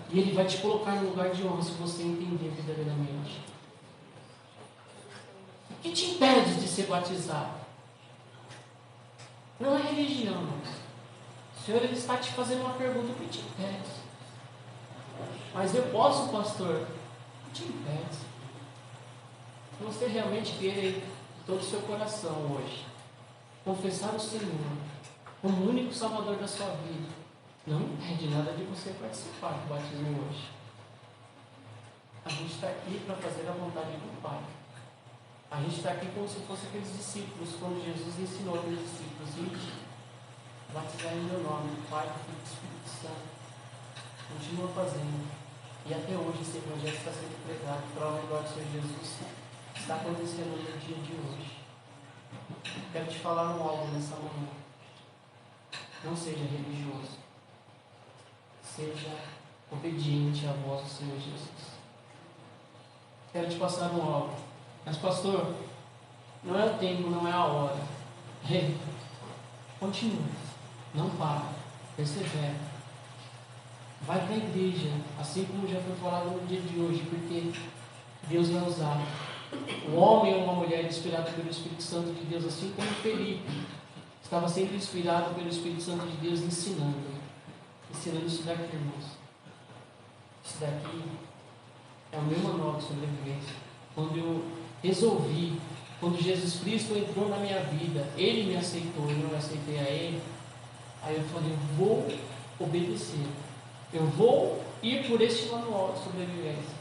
E Ele vai te colocar no lugar de honra se você entender verdadeiramente. O que te impede de ser batizado? Não é religião. O Senhor ele está te fazendo uma pergunta, o que te impede? Mas eu posso, pastor? O que te impede? Se você realmente querer todo o seu coração hoje, confessar o Senhor como o único Salvador da sua vida, não impede nada de você participar do batismo hoje. A gente está aqui para fazer a vontade do Pai. A gente está aqui como se fosse aqueles discípulos, quando Jesus ensinou aqueles discípulos, batizar em meu nome, do Pai, do Filho e do Espírito Santo. Continua fazendo. E até hoje esse evangelho está sendo pregado para o glória do Senhor Jesus. Está acontecendo no dia de hoje. Quero te falar algo nessa manhã. Não seja religioso. Seja obediente à voz do Senhor Jesus. Quero te passar algo. Mas pastor, não é o tempo, não é a hora. Continua. Não para. Persevera. Vai para a igreja, assim como já foi falado no dia de hoje, porque Deus vai usar um homem ou uma mulher inspirado pelo Espírito Santo de Deus, assim como Felipe estava sempre inspirado pelo Espírito Santo de Deus, ensinando isso daqui, irmãos. Isso daqui é o meu manual de sobrevivência. Quando eu resolvi, quando Jesus Cristo entrou na minha vida, Ele me aceitou, eu não aceitei a Ele, aí eu falei, eu vou obedecer, eu vou ir por este manual de sobrevivência.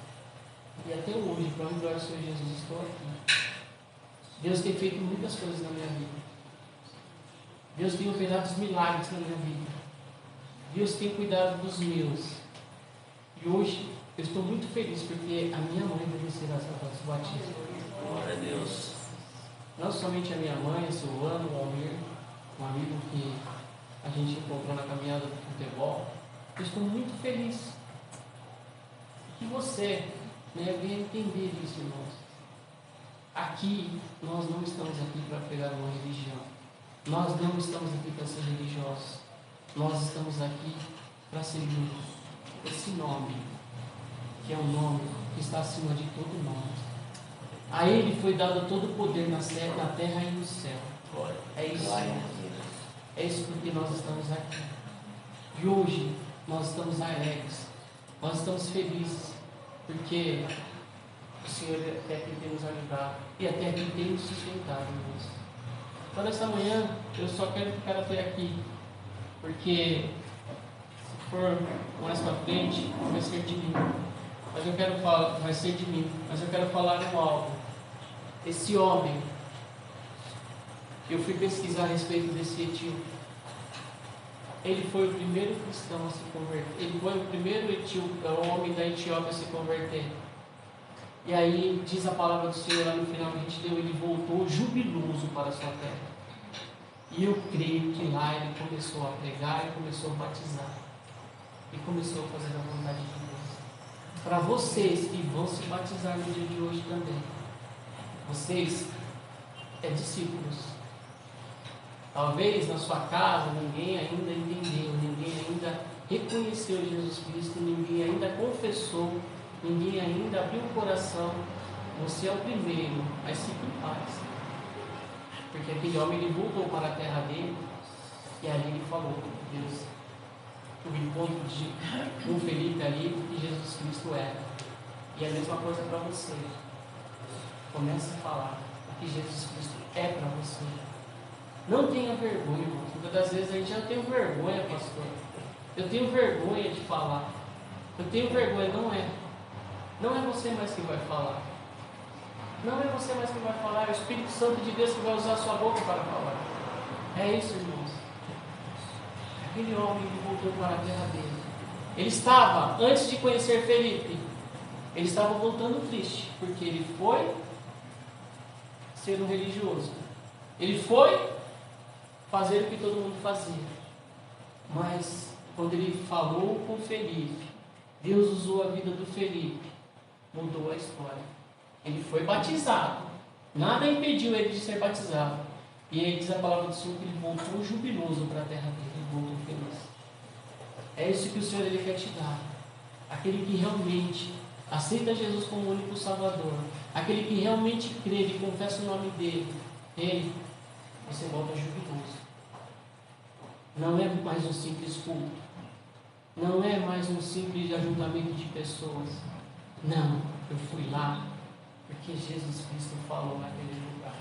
E até hoje, para a glória do Senhor Jesus, estou aqui. Deus tem feito muitas coisas na minha vida. Deus tem operado os milagres na minha vida. Deus tem cuidado dos meus. E hoje eu estou muito feliz porque a minha mãe vai receber as águas do batismo. Glória a Deus. Não somente a minha mãe, a Silvana, o Almir, um amigo que a gente encontrou na caminhada do futebol. Eu estou muito feliz. Que você venha entender isso, irmãos. Aqui, nós não estamos aqui para pregar uma religião. Nós não estamos aqui para ser religiosos. Nós estamos aqui para servir esse nome, que é um nome que está acima de todo nome. A Ele foi dado todo o poder na terra e no céu. É isso. É isso porque nós estamos aqui. E hoje nós estamos alegres, nós estamos felizes, porque o Senhor até aqui tem nos ajudado e até aqui tem nos sustentado, irmãos. Então nessa manhã eu só quero ficar até aqui, porque se for mais para frente, vai ser de mim. Mas eu quero falar, vai ser de mim, mas eu quero falar um algo. Esse homem, eu fui pesquisar a respeito desse etíope. Ele foi o primeiro cristão a se converter. Ele foi o primeiro homem da Etiópia a se converter. E aí diz a palavra do Senhor lá no final que a gente leu, ele voltou jubiloso para a sua terra. E eu creio que lá ele começou a pregar e começou a batizar. E começou a fazer a vontade de Deus. Para vocês que vão se batizar no dia de hoje também, vocês é discípulos. Talvez na sua casa ninguém ainda entendeu, ninguém ainda reconheceu Jesus Cristo, ninguém ainda confessou, ninguém ainda abriu o coração. Você é o primeiro, mas fique em paz. Porque aquele homem ele voltou para a terra dele e ali ele falou com Deus. O encontro de Felipe ali, que Jesus Cristo era. E a mesma coisa para você. Comece a falar o que Jesus Cristo é para você. Não tenha vergonha, irmão. Muitas das vezes a gente já tem vergonha, pastor. Eu tenho vergonha de falar. Eu tenho vergonha, não é. Não é você mais que vai falar. Não é você mais que vai falar. É o Espírito Santo de Deus que vai usar a sua boca para falar. É isso, irmãos. Aquele homem que voltou para a terra dele. Ele estava, antes de conhecer Felipe, ele estava voltando triste. Porque ele foi ser um religioso. Ele foi fazer o que todo mundo fazia. Mas quando ele falou com Felipe, Deus usou a vida do Felipe, mudou a história. Ele foi batizado, nada impediu ele de ser batizado. E aí diz a palavra do Senhor que ele voltou jubiloso para a terra dele, ele voltou feliz. É isso que o Senhor ele quer te dar. Aquele que realmente aceita Jesus como único Salvador, aquele que realmente crê e confessa o nome dele, você volta jubiloso. Não é mais um simples culto. Não é mais um simples ajuntamento de pessoas. Não, eu fui lá porque Jesus Cristo falou naquele lugar.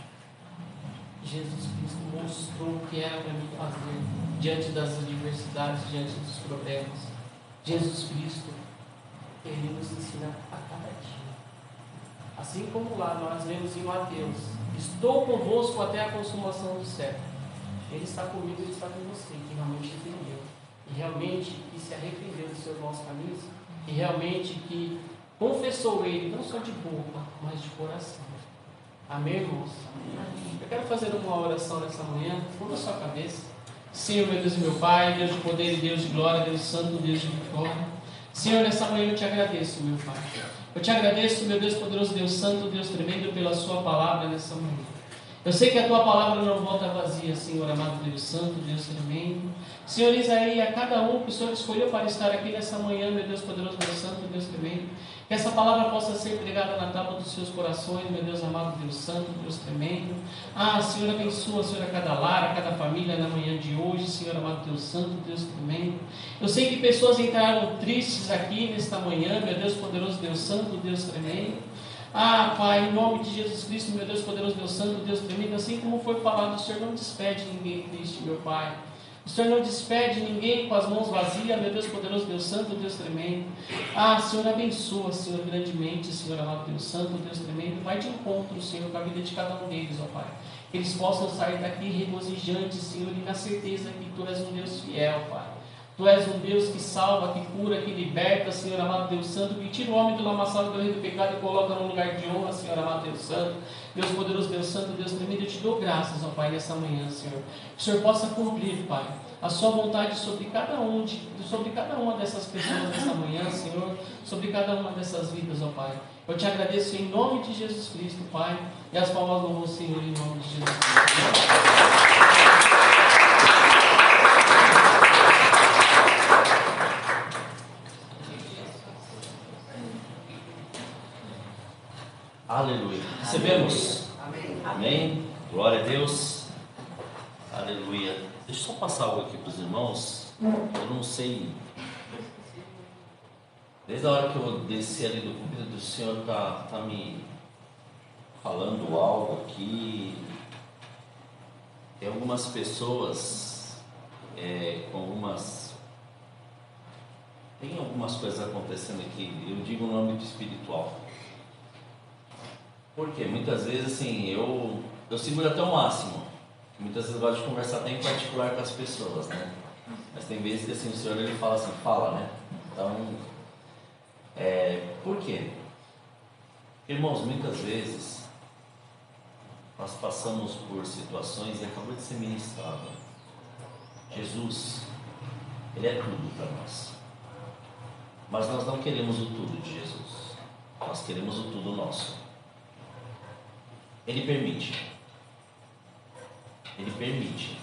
Jesus Cristo mostrou o que era para mim fazer diante das adversidades, diante dos problemas. Jesus Cristo, Ele nos ensina a cada dia. Assim como lá nós lemos em Mateus: estou convosco até a consumação do século. Ele está comigo, Ele está com você, que realmente entendeu. E realmente que se arrependeu dos seus maus caminhos. E realmente que confessou Ele, não só de boca, mas de coração. Amém, irmãos? Eu quero fazer uma oração nessa manhã. Curva a sua cabeça. Senhor, meu Deus e meu Pai, Deus de poder e Deus de glória, Deus santo, Deus de vitória. Senhor, nessa manhã eu te agradeço, meu Pai. Eu te agradeço, meu Deus poderoso, Deus santo, Deus tremendo, pela sua palavra nessa manhã. Eu sei que a tua palavra não volta vazia, Senhor amado, Deus santo, Deus tremendo. Senhor, diz aí a cada um que o Senhor escolheu para estar aqui nessa manhã, meu Deus poderoso, Deus santo, Deus tremendo. Que essa palavra possa ser pregada na tábua dos seus corações, meu Deus amado, Deus santo, Deus tremendo. Senhor, abençoa, Senhor, a cada lar, a cada família na manhã de hoje, Senhor amado, Deus santo, Deus tremendo. Eu sei que pessoas entraram tristes aqui nesta manhã, meu Deus poderoso, Deus santo, Deus tremendo. Pai, em nome de Jesus Cristo, meu Deus poderoso, Deus santo, Deus tremendo, assim como foi falado, o Senhor não despede ninguém triste, meu Pai. O Senhor não despede ninguém com as mãos vazias, meu Deus poderoso, Deus santo, Deus tremendo. Senhor, abençoa, Senhor, grandemente, Senhor amado, Deus santo, Deus tremendo. Vai de encontro, Senhor, com a vida de cada um deles, ó Pai. Que eles possam sair daqui regozijantes, Senhor, e na certeza que Tu és um Deus fiel, Pai. Tu és um Deus que salva, que cura, que liberta, Senhor amado, Deus santo, que tira o homem do lamaçal do rei do pecado e coloca no lugar de honra, Senhor amado, Deus santo. Deus poderoso, Deus santo, Deus tremendo, eu te dou graças, ó Pai, nessa manhã, Senhor. Que o Senhor possa cumprir, Pai, a sua vontade sobre cada uma dessas pessoas nessa manhã, Senhor, sobre cada uma dessas vidas, ó Pai. Eu te agradeço em nome de Jesus Cristo, Pai, e as palmas louvam o Senhor em nome de Jesus Cristo. Aleluia. Recebemos. Amém. Amém. Glória a Deus. Aleluia. Deixa eu só passar algo aqui para os irmãos. Eu não sei. Desde a hora que eu desci ali do púlpito, o Senhor está me falando algo aqui. Tem algumas pessoas com algumas. Tem algumas coisas acontecendo aqui, eu digo no âmbito espiritual. Porque muitas vezes assim, eu seguro até o máximo. Muitas vezes eu gosto de conversar até em particular com as pessoas, né? Mas tem vezes que assim, o Senhor ele fala assim, fala, né? Então, por quê? Irmãos, muitas vezes nós passamos por situações e acabou de ser ministrado. Jesus, Ele é tudo para nós. Mas nós não queremos o tudo de Jesus. Nós queremos o tudo nosso. Ele permite. Ele permite.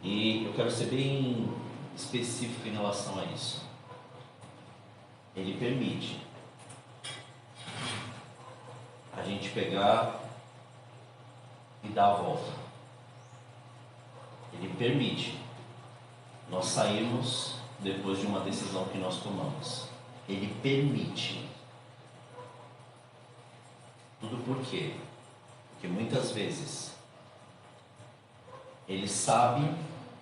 E eu quero ser bem específico em relação a isso. Ele permite a gente pegar e dar a volta. Ele permite nós sairmos depois de uma decisão que nós tomamos. Ele permite. Tudo por quê? Porque muitas vezes Ele sabe,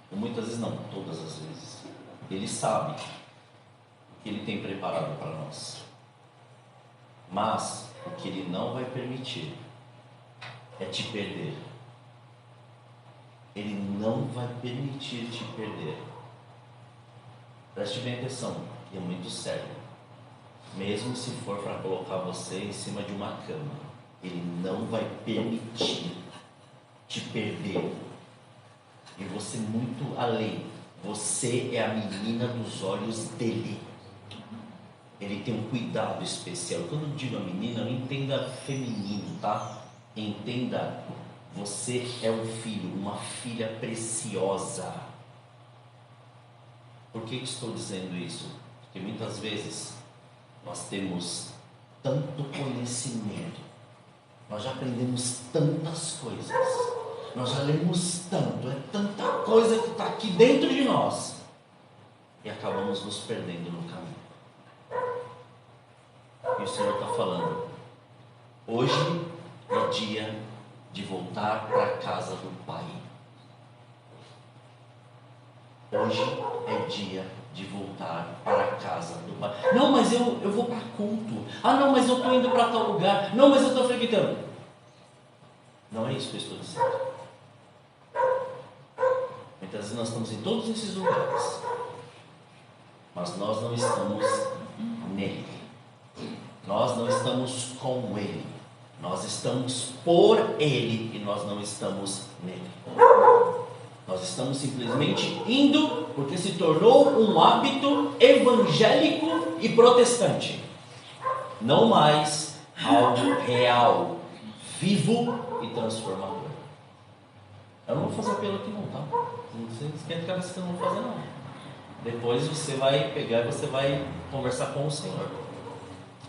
ou muitas vezes não, todas as vezes, Ele sabe o que Ele tem preparado para nós. Mas o que Ele não vai permitir é te perder. Ele não vai permitir te perder. Preste bem atenção, é muito sério. Mesmo se for para colocar você em cima de uma cama, Ele não vai permitir te perder. E você muito além. Você é a menina dos olhos dele. Ele tem um cuidado especial. Quando eu digo a menina, não entenda feminino, tá? Entenda, você é um filho, uma filha preciosa. Por que estou dizendo isso? Porque muitas vezes nós temos tanto conhecimento, nós já aprendemos tantas coisas, nós já lemos tanto, é tanta coisa que está aqui dentro de nós, e acabamos nos perdendo no caminho. E o Senhor está falando, hoje é dia de voltar para a casa do Pai. Hoje é dia de voltar para a casa do Pai. Não, mas eu vou para culto. Ah, não, mas eu estou indo para tal lugar. Não, mas eu estou frequentando. Não é isso que eu estou dizendo. Muitas vezes nós estamos em todos esses lugares, mas nós não estamos nele. Nós não estamos com Ele. Nós estamos por Ele e nós não estamos nele. Nós estamos simplesmente indo porque se tornou um hábito evangélico e protestante. Não mais algo real, vivo e transformador. Eu não vou fazer apelo aqui não, tá? Não esquenta a cabeça que eu não vou fazer não. Depois você vai pegar e você vai conversar com o Senhor.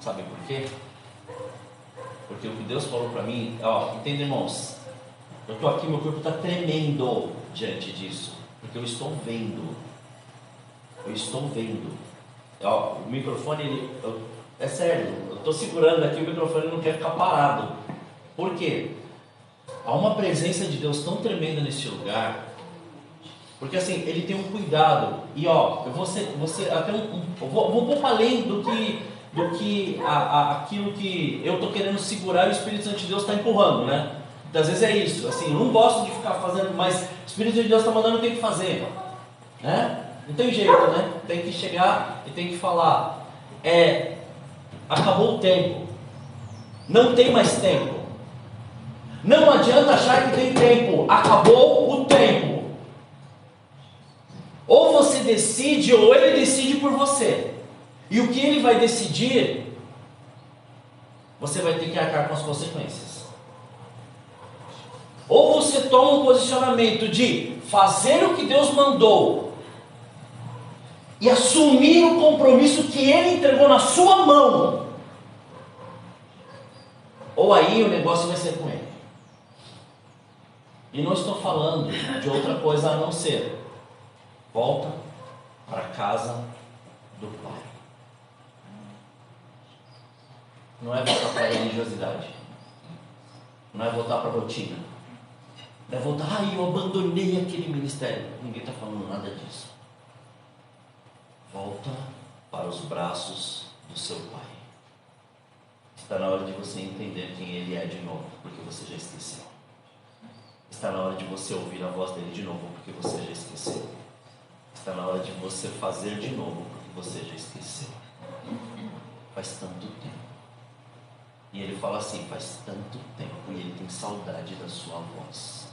Sabe por quê? Porque o que Deus falou para mim, entenda, irmãos, eu estou aqui, meu corpo está tremendo diante disso, porque eu estou vendo. O microfone, é sério, eu estou segurando aqui, o microfone não quer ficar parado. Por quê? Há uma presença de Deus tão tremenda nesse lugar, porque assim, Ele tem um cuidado, e eu vou até vou um pouco além do que aquilo que eu estou querendo segurar e o Espírito Santo de Deus está empurrando, né? Às vezes é isso, assim, eu não gosto de ficar fazendo, mas o Espírito de Deus está mandando, eu tenho que fazer, né? Não tem jeito, né? Tem que chegar e tem que falar, acabou o tempo, não tem mais tempo, não adianta achar que tem tempo, acabou o tempo, ou você decide, ou Ele decide por você, e o que Ele vai decidir, você vai ter que arcar com as consequências. Ou você toma um posicionamento de fazer o que Deus mandou e assumir o compromisso que Ele entregou na sua mão, ou aí o negócio vai ser com Ele. E não estou falando de outra coisa a não ser: volta para a casa do Pai. Não é voltar para a religiosidade. Não é voltar para a rotina. Não é voltar, eu abandonei aquele ministério. Ninguém está falando nada disso. Volta para os braços do seu Pai. Está na hora de você entender quem Ele é de novo, porque você já esqueceu. Está na hora de você ouvir a voz dele de novo, porque você já esqueceu. Está na hora de você fazer de novo, porque você já esqueceu. Faz tanto tempo. E ele fala assim: faz tanto tempo, e ele tem saudade da sua voz.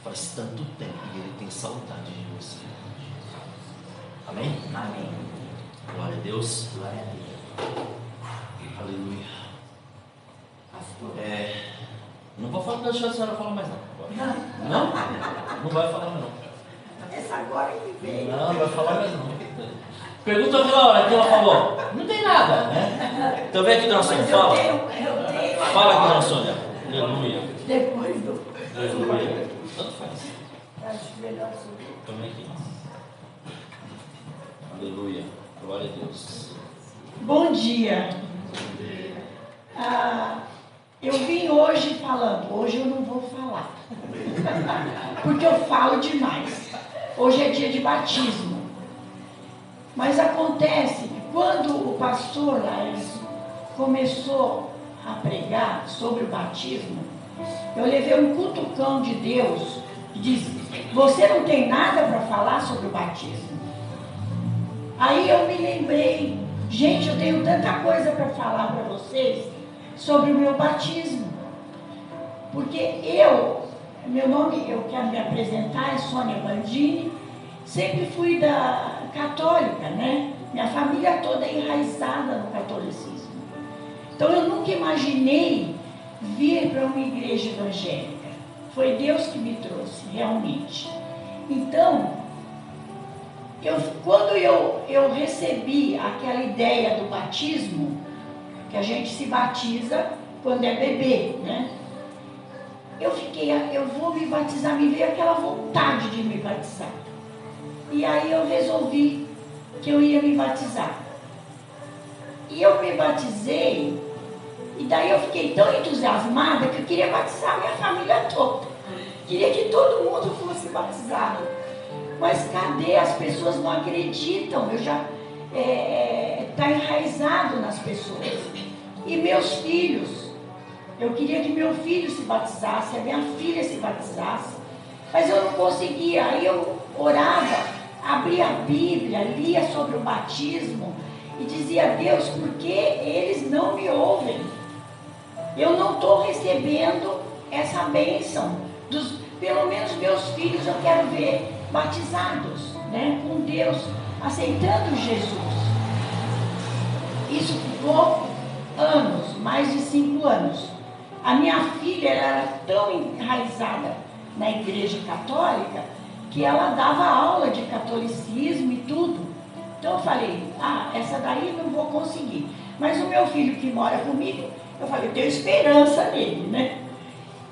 Faz tanto tempo, e ele tem saudade de você. Amém? Amém. Glória a Deus. Glória a Deus. Aleluia. Não vou falar, deixa a senhora falar mais não. Não? Não vai falar mais não. Essa agora que veio. Não vai falar mais não. Pergunta aquela hora que ela falou. Não tem nada, né? Então vem aqui, dona Sônia, fala. Eu tenho. Fala aqui, dona Sônia. Aleluia. Depois do. Aleluia. Tanto faz. Acho melhor subir. Também aqui. Aleluia. Glória a Deus. Bom dia. Eu vim hoje falando. Hoje eu não vou falar. Porque eu falo demais. Hoje é dia de batismo. Mas acontece que quando o pastor Laércio começou a pregar sobre o batismo, eu levei um cutucão de Deus e disse: você não tem nada para falar sobre o batismo? Aí eu me lembrei: gente, eu tenho tanta coisa para falar para vocês sobre o meu batismo. Porque meu nome, eu quero me apresentar, é Sônia Bandini. Sempre fui da católica, né? Minha família toda é enraizada no catolicismo. Então eu nunca imaginei vir para uma igreja evangélica. Foi Deus que me trouxe, realmente. Então, quando eu recebi aquela ideia do batismo, que a gente se batiza quando é bebê, né? Eu vou me batizar, me veio aquela vontade de me batizar. E aí eu resolvi que eu ia me batizar. E eu me batizei, e daí eu fiquei tão entusiasmada que eu queria batizar a minha família toda. Queria que todo mundo fosse batizado. Mas cadê? As pessoas não acreditam. Eu já está enraizado nas pessoas. E meus filhos, eu queria que meu filho se batizasse, a minha filha se batizasse, mas eu não conseguia. Aí eu orava, abria a Bíblia, lia sobre o batismo e dizia: Deus, por que eles não me ouvem? Eu não estou recebendo essa bênção. Pelo menos meus filhos eu quero ver batizados, né, com Deus, aceitando Jesus. Isso ficou anos, mais de 5 anos. A minha filha era tão enraizada na igreja católica que ela dava aula de catolicismo e tudo. Então eu falei: essa daí não vou conseguir. Mas o meu filho que mora comigo, eu falei: eu tenho esperança nele, né?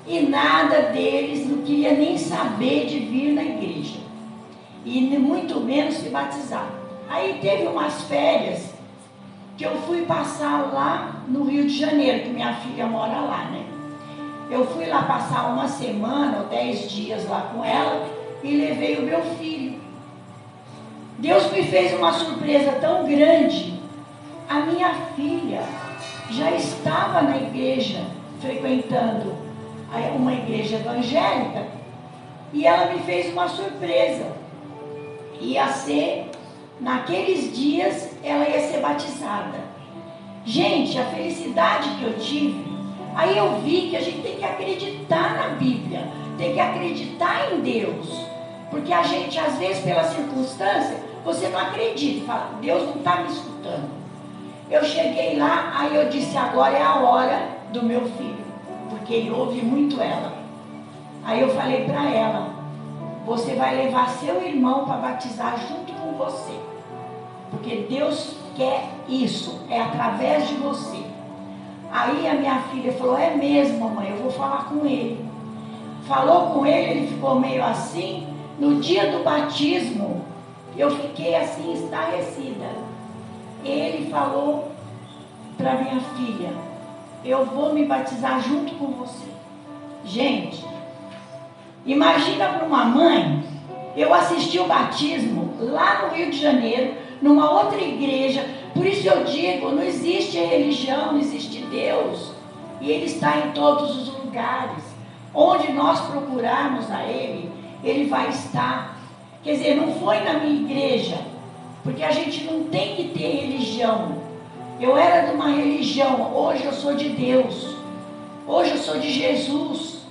E nada deles não queria nem saber de vir na igreja. E muito menos se batizar. Aí teve umas férias que eu fui passar lá no Rio de Janeiro, que minha filha mora lá, né? Eu fui lá passar uma semana ou 10 dias lá com ela e levei o meu filho. Deus me fez uma surpresa tão grande. A minha filha já estava na igreja, frequentando uma igreja evangélica, e ela me fez uma surpresa. Ia ser, naqueles dias, ela ia ser batizada. Gente, a felicidade que eu tive, aí eu vi que a gente tem que acreditar na Bíblia, tem que acreditar em Deus, porque a gente, às vezes, pela circunstância, você não acredita, fala: Deus não está me escutando. Eu cheguei lá, aí eu disse: agora é a hora do meu filho, porque ele ouve muito ela. Aí eu falei para ela: você vai levar seu irmão para batizar junto com você, porque Deus quer isso, é através de você. Aí a minha filha falou: é mesmo, mamãe, eu vou falar com ele. falou com ele, ele ficou meio assim. No dia do batismo, eu fiquei assim, estarrecida. Ele falou para minha filha: eu vou me batizar junto com você. Gente, imagina para uma mãe, eu assisti o batismo lá no Rio de Janeiro, numa outra igreja. Por isso eu digo, não existe religião, não existe Deus. E Ele está em todos os lugares. Onde nós procurarmos a Ele, Ele vai estar. Quer dizer, não foi na minha igreja, porque a gente não tem que ter religião. Eu era de uma religião, hoje eu sou de Deus. Hoje eu sou de Jesus.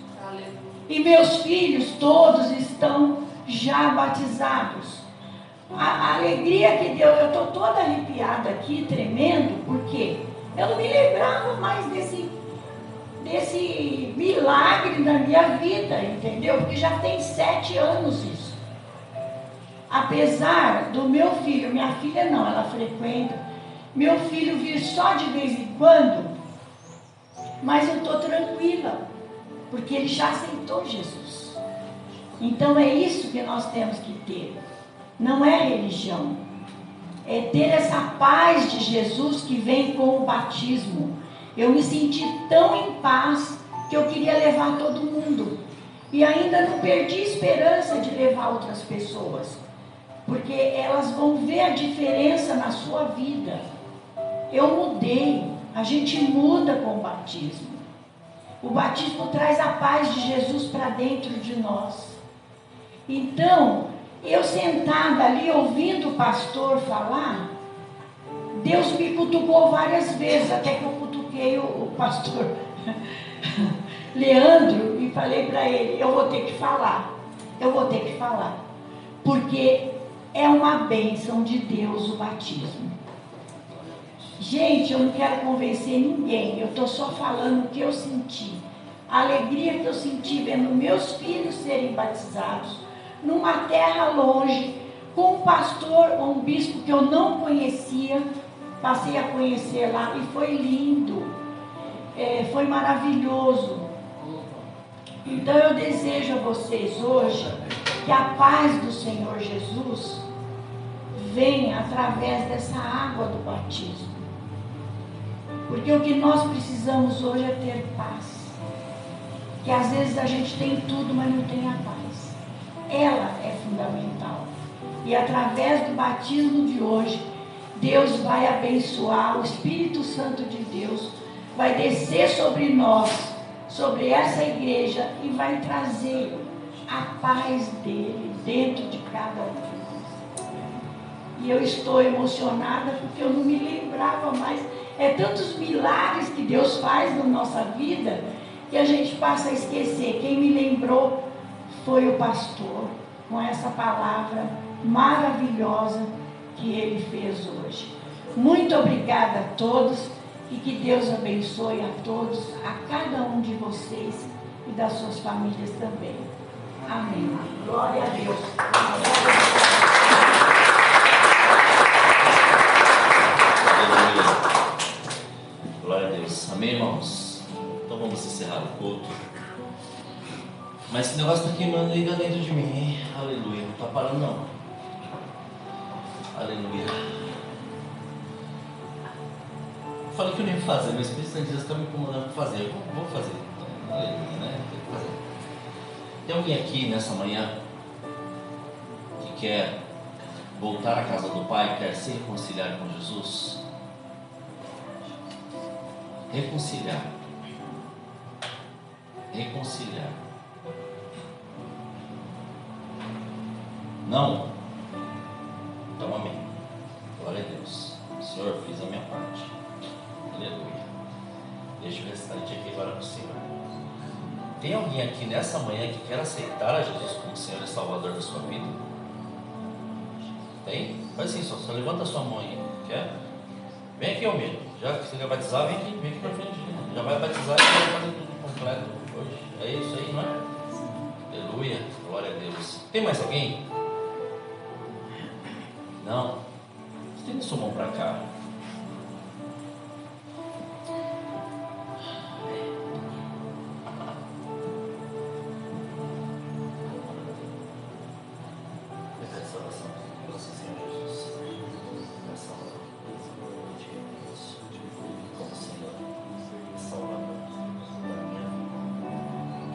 E meus filhos todos estão já batizados. A alegria que deu, eu estou toda arrepiada aqui, tremendo, porque eu não me lembrava mais desse milagre na minha vida, entendeu? Porque já tem 7 anos isso. Apesar do meu filho, minha filha não, ela frequenta, meu filho vir só de vez em quando, mas eu estou tranquila, porque ele já aceitou Jesus. Então é isso que nós temos que ter. Não é religião, é ter essa paz de Jesus que vem com o batismo. Eu me senti tão em paz que eu queria levar todo mundo. E ainda não perdi esperança de levar outras pessoas, porque elas vão ver a diferença na sua vida. Eu mudei, a gente muda com o batismo. O batismo traz a paz de Jesus para dentro de nós. Então, eu sentada ali ouvindo o pastor falar, Deus me cutucou várias vezes, até que eu cutuquei o pastor Leandro e falei para ele: eu vou ter que falar, porque é uma bênção de Deus o batismo. Gente, eu não quero convencer ninguém, eu estou só falando o que eu senti, a alegria que eu senti vendo meus filhos serem batizados, numa terra longe, com um pastor, um bispo que eu não conhecia, passei a conhecer lá e foi lindo, foi maravilhoso. Então eu desejo a vocês hoje que a paz do Senhor Jesus venha através dessa água do batismo, porque o que nós precisamos hoje é ter paz, que às vezes a gente tem tudo, mas não tem a paz. Ela é fundamental. E através do batismo de hoje, Deus vai abençoar, o Espírito Santo de Deus vai descer sobre nós, sobre essa igreja, e vai trazer a paz dele dentro de cada um de nós. E eu estou emocionada porque eu não me lembrava mais. É tantos milagres que Deus faz na nossa vida que a gente passa a esquecer. Quem me lembrou foi o pastor, com essa palavra maravilhosa que ele fez hoje. Muito obrigada a todos e que Deus abençoe a todos, a cada um de vocês e das suas famílias também. Amém. Glória a Deus. Glória a Deus. Amém, irmãos? Então vamos encerrar o culto. Mas esse negócio está queimando ainda dentro de mim, hein? Aleluia. Não está parando, não. Aleluia. Eu falei que eu não ia fazer, mas o Espírito Santo de Deus está me incomodando para fazer. Eu vou fazer. Então, aleluia, né? Tem que fazer. Tem alguém aqui nessa manhã que quer voltar à casa do Pai, quer se reconciliar com Jesus? Reconciliar. Reconciliar. Não? Então amém. Glória a Deus. Senhor, fiz a minha parte. Aleluia. Deixa o restante aqui agora para o Senhor. Tem alguém aqui nessa manhã que quer aceitar a Jesus como Senhor e Salvador da sua vida? Tem? Faz assim, só levanta a sua mão aí. Quer? Vem aqui, Almir. Já que você quer batizar, vem aqui pra frente. Já vai batizar e vai fazer tudo completo hoje. É isso aí, não é? Aleluia. Glória a Deus. Tem mais alguém? Não? Estenda sua mão para cá. nossa oração. Assim, Senhor Jesus, nessa hora, eu te reconheço como Senhor e Salvador da minha vida.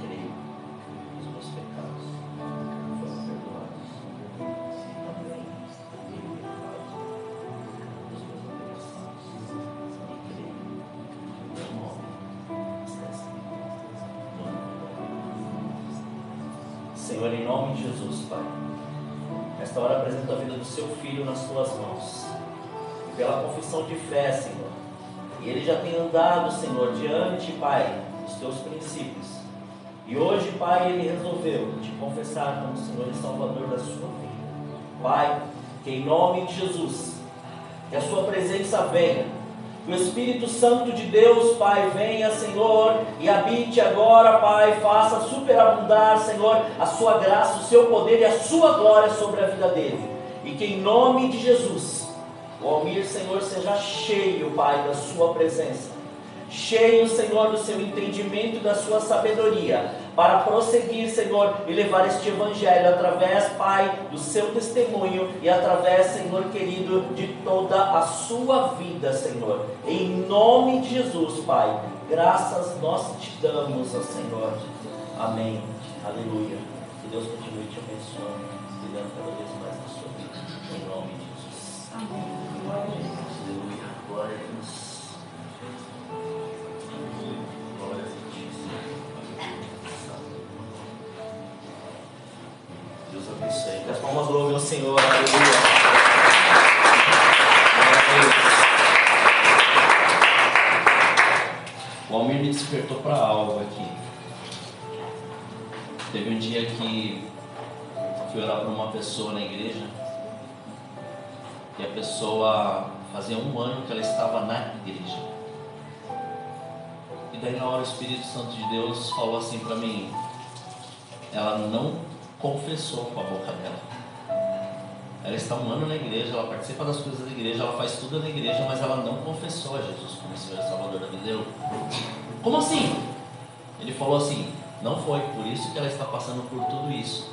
Creio que os meus pecados foram perdoados e também me perdoado dos meus antepassados. E creio que o meu nome está escrito no livro da vida. Senhor, em nome de Jesus, Pai, nesta hora apresento a vida do seu filho nas tuas mãos, pela confissão de fé, Senhor, e ele já tem andado, Senhor, diante, Pai, dos teus princípios, e hoje, Pai, ele resolveu te confessar como Senhor e Salvador da sua vida. Pai, que em nome de Jesus, que a sua presença venha, que o Espírito Santo de Deus, Pai, venha, Senhor, e habite agora, Pai, faça superabundar, Senhor, a sua graça, o seu poder e a sua glória sobre a vida dele. E que em nome de Jesus, o Almir, Senhor, seja cheio, Pai, da sua presença, cheio, Senhor, do seu entendimento e da sua sabedoria, para prosseguir, Senhor, e levar este Evangelho através, Pai, do seu testemunho e através, Senhor querido, de toda a sua vida, Senhor. Em nome de Jesus, Pai, graças nós te damos, ó Senhor. Amém. Aleluia. Que Deus continue te abençoando, cuidando cada vez mais da sua vida. Em nome de Jesus. Amém. Glória a Deus. Aleluia. Glória a Deus. Glória a Deus. Deus abençoe. Que as palmas louvem ao Senhor. Aleluia. O Almir me despertou para algo aqui. Teve um dia que fui orar para uma pessoa na igreja e a pessoa fazia 1 ano que ela estava na igreja. E daí na hora o Espírito Santo de Deus falou assim para mim: ela não confessou com a boca dela. Ela está 1 ano na igreja, ela participa das coisas da igreja, ela faz tudo na igreja, mas ela não confessou a Jesus como Senhor e Salvador da vida dela. Como assim? Ele falou assim: não foi por isso que ela está passando por tudo isso,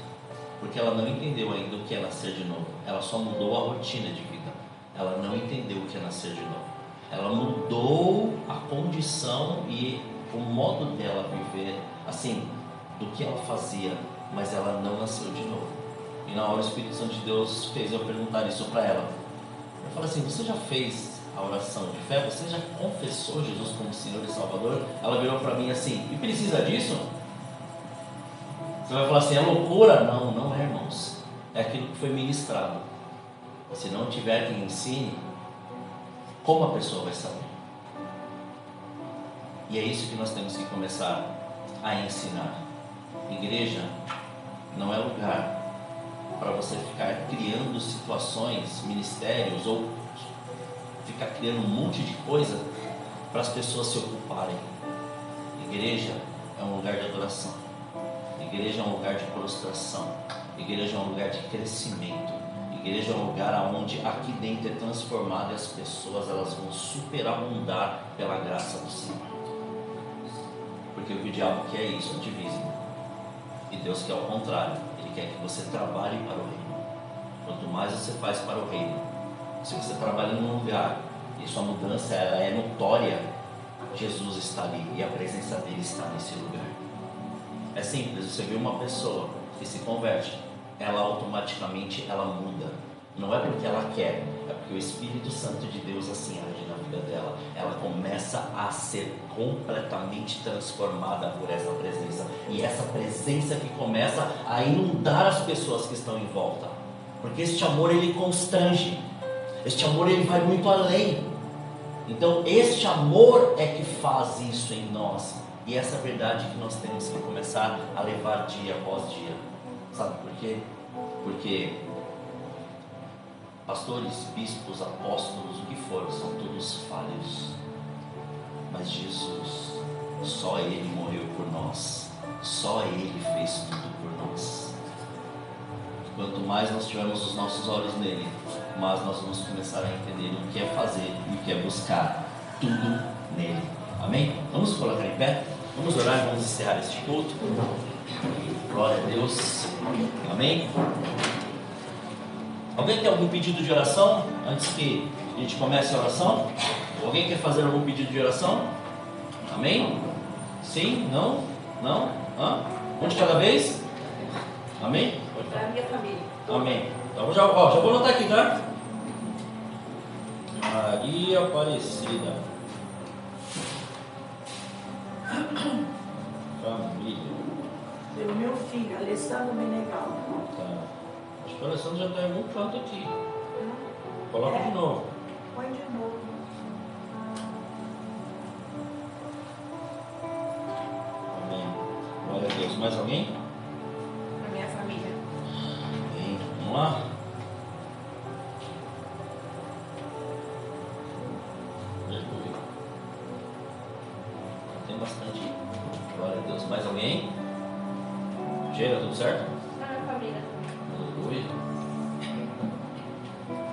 porque ela não entendeu ainda o que é nascer de novo. Ela só mudou a rotina de vida, ela não entendeu o que é nascer de novo. Ela mudou a condição e o modo dela viver, assim, do que ela fazia, mas ela não nasceu de novo. E na hora o Espírito Santo de Deus fez eu perguntar isso para ela. Eu falei assim: você já fez a oração de fé? Você já confessou Jesus como Senhor e Salvador? Ela virou para mim assim: e precisa disso? Você vai falar assim: é loucura? Não, não é, irmãos. É aquilo que foi ministrado. Se não tiver quem ensine, como a pessoa vai saber? E é isso que nós temos que começar a ensinar. Igreja não é lugar para você ficar criando situações, ministérios, ou ficar criando um monte de coisa para as pessoas se ocuparem. Igreja é um lugar de adoração. Igreja é um lugar de prostração. Igreja é um lugar de crescimento. Igreja é um lugar onde aqui dentro é transformado e as pessoas elas vão superabundar pela graça do Senhor. Porque o que o diabo quer é isso, ativismo. E Deus quer o contrário. Ele quer que você trabalhe para o reino. Quanto mais você faz para o reino, se você trabalha num lugar e sua mudança ela é notória, Jesus está ali e a presença dele está nesse lugar. É simples. Você vê uma pessoa que se converte, ela automaticamente ela muda. Não é porque ela quer, é porque o Espírito Santo de Deus assim age na vida dela. Ela começa a ser completamente transformada por essa presença. E essa presença que começa a inundar as pessoas que estão em volta. Porque este amor ele constrange. Este amor ele vai muito além. Então este amor é que faz isso em nós. E essa é a verdade que nós temos que começar a levar dia após dia. Sabe por quê? Porque pastores, bispos, apóstolos, o que for, são todos falhos. Mas Jesus, só Ele morreu por nós. Só Ele fez tudo por nós. Quanto mais nós tivermos os nossos olhos nele, mais nós vamos começar a entender o que é fazer e o que é buscar. Tudo nele. Amém? Vamos colocar em pé? Vamos orar, vamos encerrar este culto. Glória a Deus. Amém? Alguém tem algum pedido de oração antes que a gente comece a oração? Alguém quer fazer algum pedido de oração? Amém? Sim? Não? Não? Hã? Um de cada vez? Amém? Para a minha família. Amém. Então já vou anotar aqui, tá? Maria Aparecida. Família. Pelo meu filho, Alessandro Menegal. Tá. Acho que o Alessandro já está em algum canto aqui. Coloca de novo. Põe de novo. Amém. Glória a Deus. Mais alguém? Para minha família. Amém. Vamos lá. Aleluia. Tem bastante. Glória a Deus. Mais alguém? Gera, tudo certo? Para minha família. Aleluia.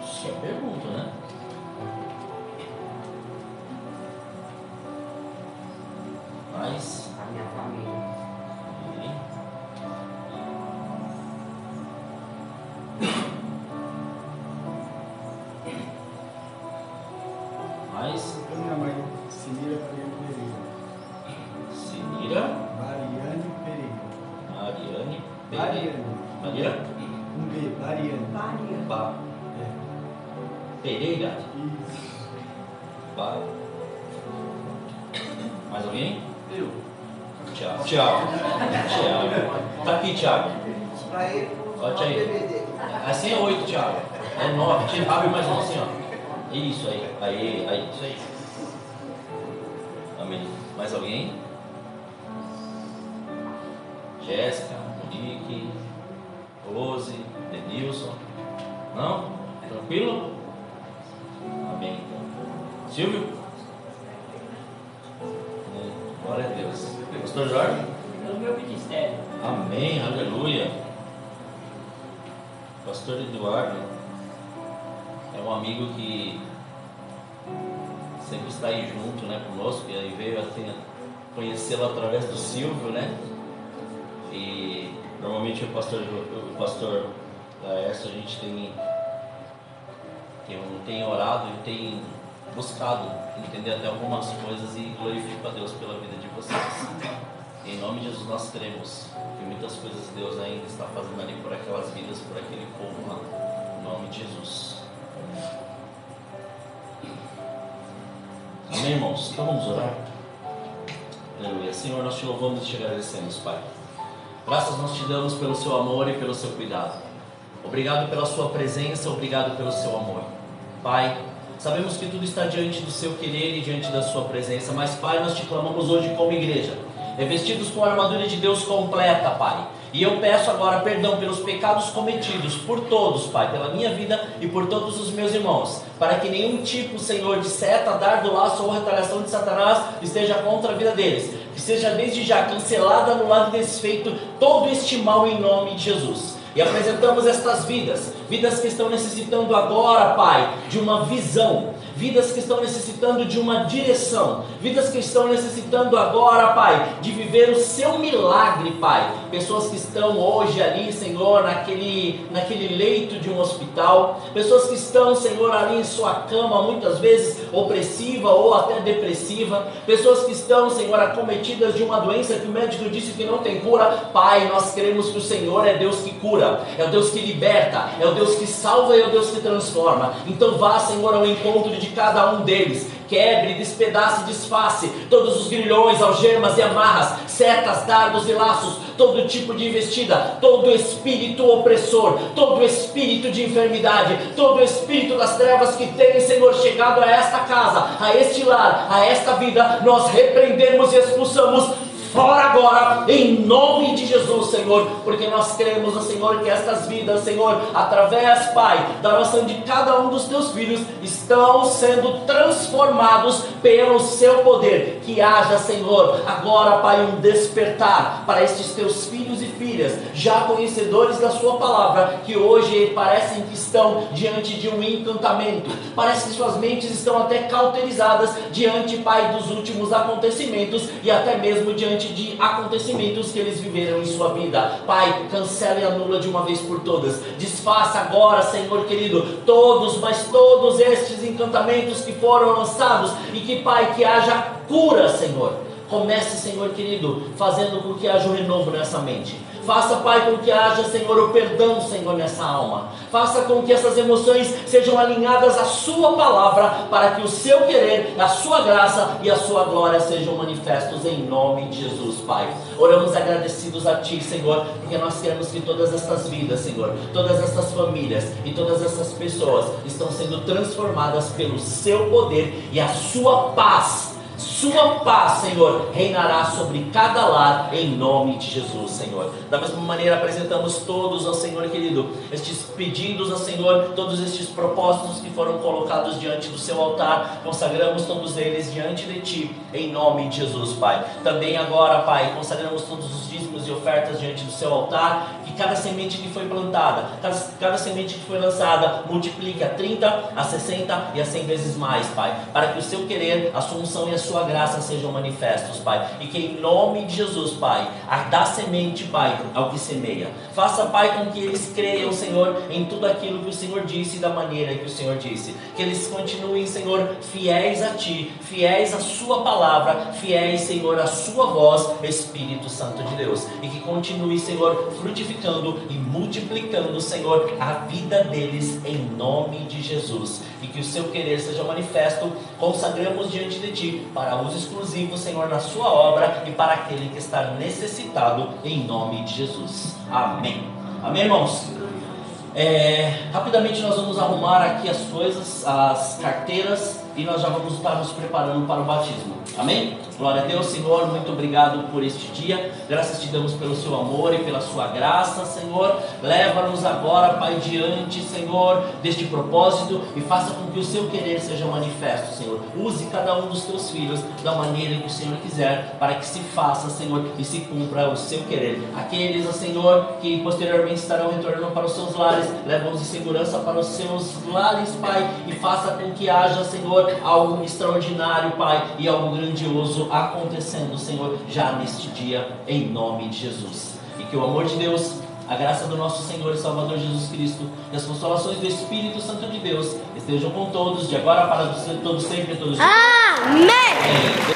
Só pergunta, né? Mais? Para minha família. Amém. Mais? Minha mãe, Sinira Sinira Mariane Pereira. Mariane Pereira. Mariane. Maria Um B, Mariane. Maria. Ba Pereira. Isso. Ba. Mais alguém? Eu. Tiago. Tiago. Tá aqui, Tiago. Para ele, Bote aí. Assim é 8, Tiago. É 9. Tira, abre mais um assim, ó. Isso aí. Aí. Isso aí. Amém. Mais alguém? Jéssica, Monique, Rose, Denilson. Não? Tranquilo? Amém. Silvio? Glória a Deus. Pastor Jorge? Pelo meu ministério. Amém, aleluia. Pastor Eduardo é um amigo que sempre está aí junto, né, conosco, e aí veio assim, conhecê-lo através do Silvio, né? E normalmente o pastor Laércio, a gente tem orado e tem buscado entender até algumas coisas e glorifico a Deus pela vida de vocês. Em nome de Jesus nós cremos que muitas coisas Deus ainda está fazendo ali por aquelas vidas, por aquele povo lá. Em nome de Jesus. Amém, irmãos? Então vamos orar. Aleluia. Senhor, nós te louvamos e te agradecemos, Pai. Graças nós te damos pelo seu amor e pelo seu cuidado. Obrigado pela sua presença, obrigado pelo seu amor. Pai, sabemos que tudo está diante do seu querer e diante da sua presença, mas Pai, nós te clamamos hoje como igreja, revestidos com a armadura de Deus completa, Pai. E eu peço agora perdão pelos pecados cometidos por todos, Pai, pela minha vida e por todos os meus irmãos, para que nenhum tipo, Senhor, de seta, dardo, laço ou retaliação de Satanás esteja contra a vida deles. Que seja desde já cancelado, anulado e desfeito todo este mal em nome de Jesus. E apresentamos estas vidas que estão necessitando agora, Pai, de uma visão, vidas que estão necessitando de uma direção, vidas que estão necessitando agora, Pai, de viver o seu milagre, Pai. Pessoas que estão hoje ali, Senhor, naquele leito de um hospital, pessoas que estão, Senhor, ali em sua cama, muitas vezes opressiva ou até depressiva, pessoas que estão, Senhor, acometidas de uma doença que o médico disse que não tem cura. Pai, nós queremos que o Senhor é Deus que cura, é o Deus que liberta, é o Deus que salva e é o Deus que transforma. Então vá, Senhor, ao encontro de cada um deles. Quebre, despedace e desface todos os grilhões, algemas e amarras, setas, dardos e laços, todo tipo de investida, todo espírito opressor, todo espírito de enfermidade, todo espírito das trevas que tem, Senhor, chegado a esta casa, a este lar, a esta vida, nós repreendemos e expulsamos fora agora, em nome de Jesus, Senhor, porque nós cremos, Senhor, que estas vidas, Senhor, através, Pai, da oração de cada um dos teus filhos, estão sendo transformados pelo seu poder. Que haja, Senhor, agora, Pai, um despertar para estes teus filhos e filhas, já conhecedores da sua palavra, que hoje parecem que estão diante de um encantamento, parece que suas mentes estão até cauterizadas diante, Pai, dos últimos acontecimentos e até mesmo diante diante de acontecimentos que eles viveram em sua vida. Pai, cancela e anula de uma vez por todas. Desfaça agora, Senhor querido, todos, mas todos estes encantamentos que foram lançados, e que, Pai, que haja cura, Senhor. Comece, Senhor querido, fazendo com que haja um renovo nessa mente. Faça, Pai, com que haja, Senhor, o perdão, Senhor, nessa alma. Faça com que essas emoções sejam alinhadas à sua palavra, para que o seu querer, a sua graça e a sua glória sejam manifestos em nome de Jesus, Pai. Oramos agradecidos a Ti, Senhor, porque nós queremos que todas essas vidas, Senhor, todas essas famílias e todas essas pessoas estão sendo transformadas pelo seu poder, e a sua paz, Senhor, reinará sobre cada lar, em nome de Jesus, Senhor. Da mesma maneira, apresentamos todos ao Senhor querido, estes pedidos ao Senhor, todos estes propósitos que foram colocados diante do seu altar, consagramos todos eles diante de Ti, em nome de Jesus, Pai. Também agora, Pai, consagramos todos os dízimos e ofertas diante do seu altar, que cada semente que foi plantada, cada semente que foi lançada, multiplique a 30, a 60 e a 100 vezes mais, Pai, para que o seu querer, a sua unção e a sua graça sejam manifestos, Pai, e que em nome de Jesus, Pai, dá semente, Pai, ao que semeia. Faça, Pai, com que eles creiam, Senhor, em tudo aquilo que o Senhor disse e da maneira que o Senhor disse. Que eles continuem, Senhor, fiéis a Ti, fiéis à sua palavra, fiéis, Senhor, à sua voz, Espírito Santo de Deus. E que continue, Senhor, frutificando e multiplicando, Senhor, a vida deles em nome de Jesus. E que o seu querer seja manifesto. Consagramos diante de Ti para uso exclusivo, Senhor, na sua obra e para aquele que está necessitado, em nome de Jesus. Amém. Amém, irmãos? Rapidamente nós vamos arrumar aqui as coisas, as carteiras, e nós já vamos estar nos preparando para o batismo. Amém? Glória a Deus, Senhor, muito obrigado por este dia. Graças te damos pelo seu amor e pela sua graça, Senhor. Leva-nos agora, Pai, diante, Senhor, deste propósito, e faça com que o seu querer seja manifesto, Senhor. Use cada um dos teus filhos da maneira que o Senhor quiser, para que se faça, Senhor, e se cumpra o seu querer. Aqueles, Senhor, que posteriormente estarão retornando para os seus lares, leva-os em segurança para os seus lares, Pai, e faça com que haja, Senhor, algo extraordinário, Pai, e algo grandioso acontecendo, Senhor, já neste dia, em nome de Jesus. E que o amor de Deus, a graça do nosso Senhor e Salvador Jesus Cristo e as consolações do Espírito Santo de Deus estejam com todos, de agora para todos sempre, todos. Amém!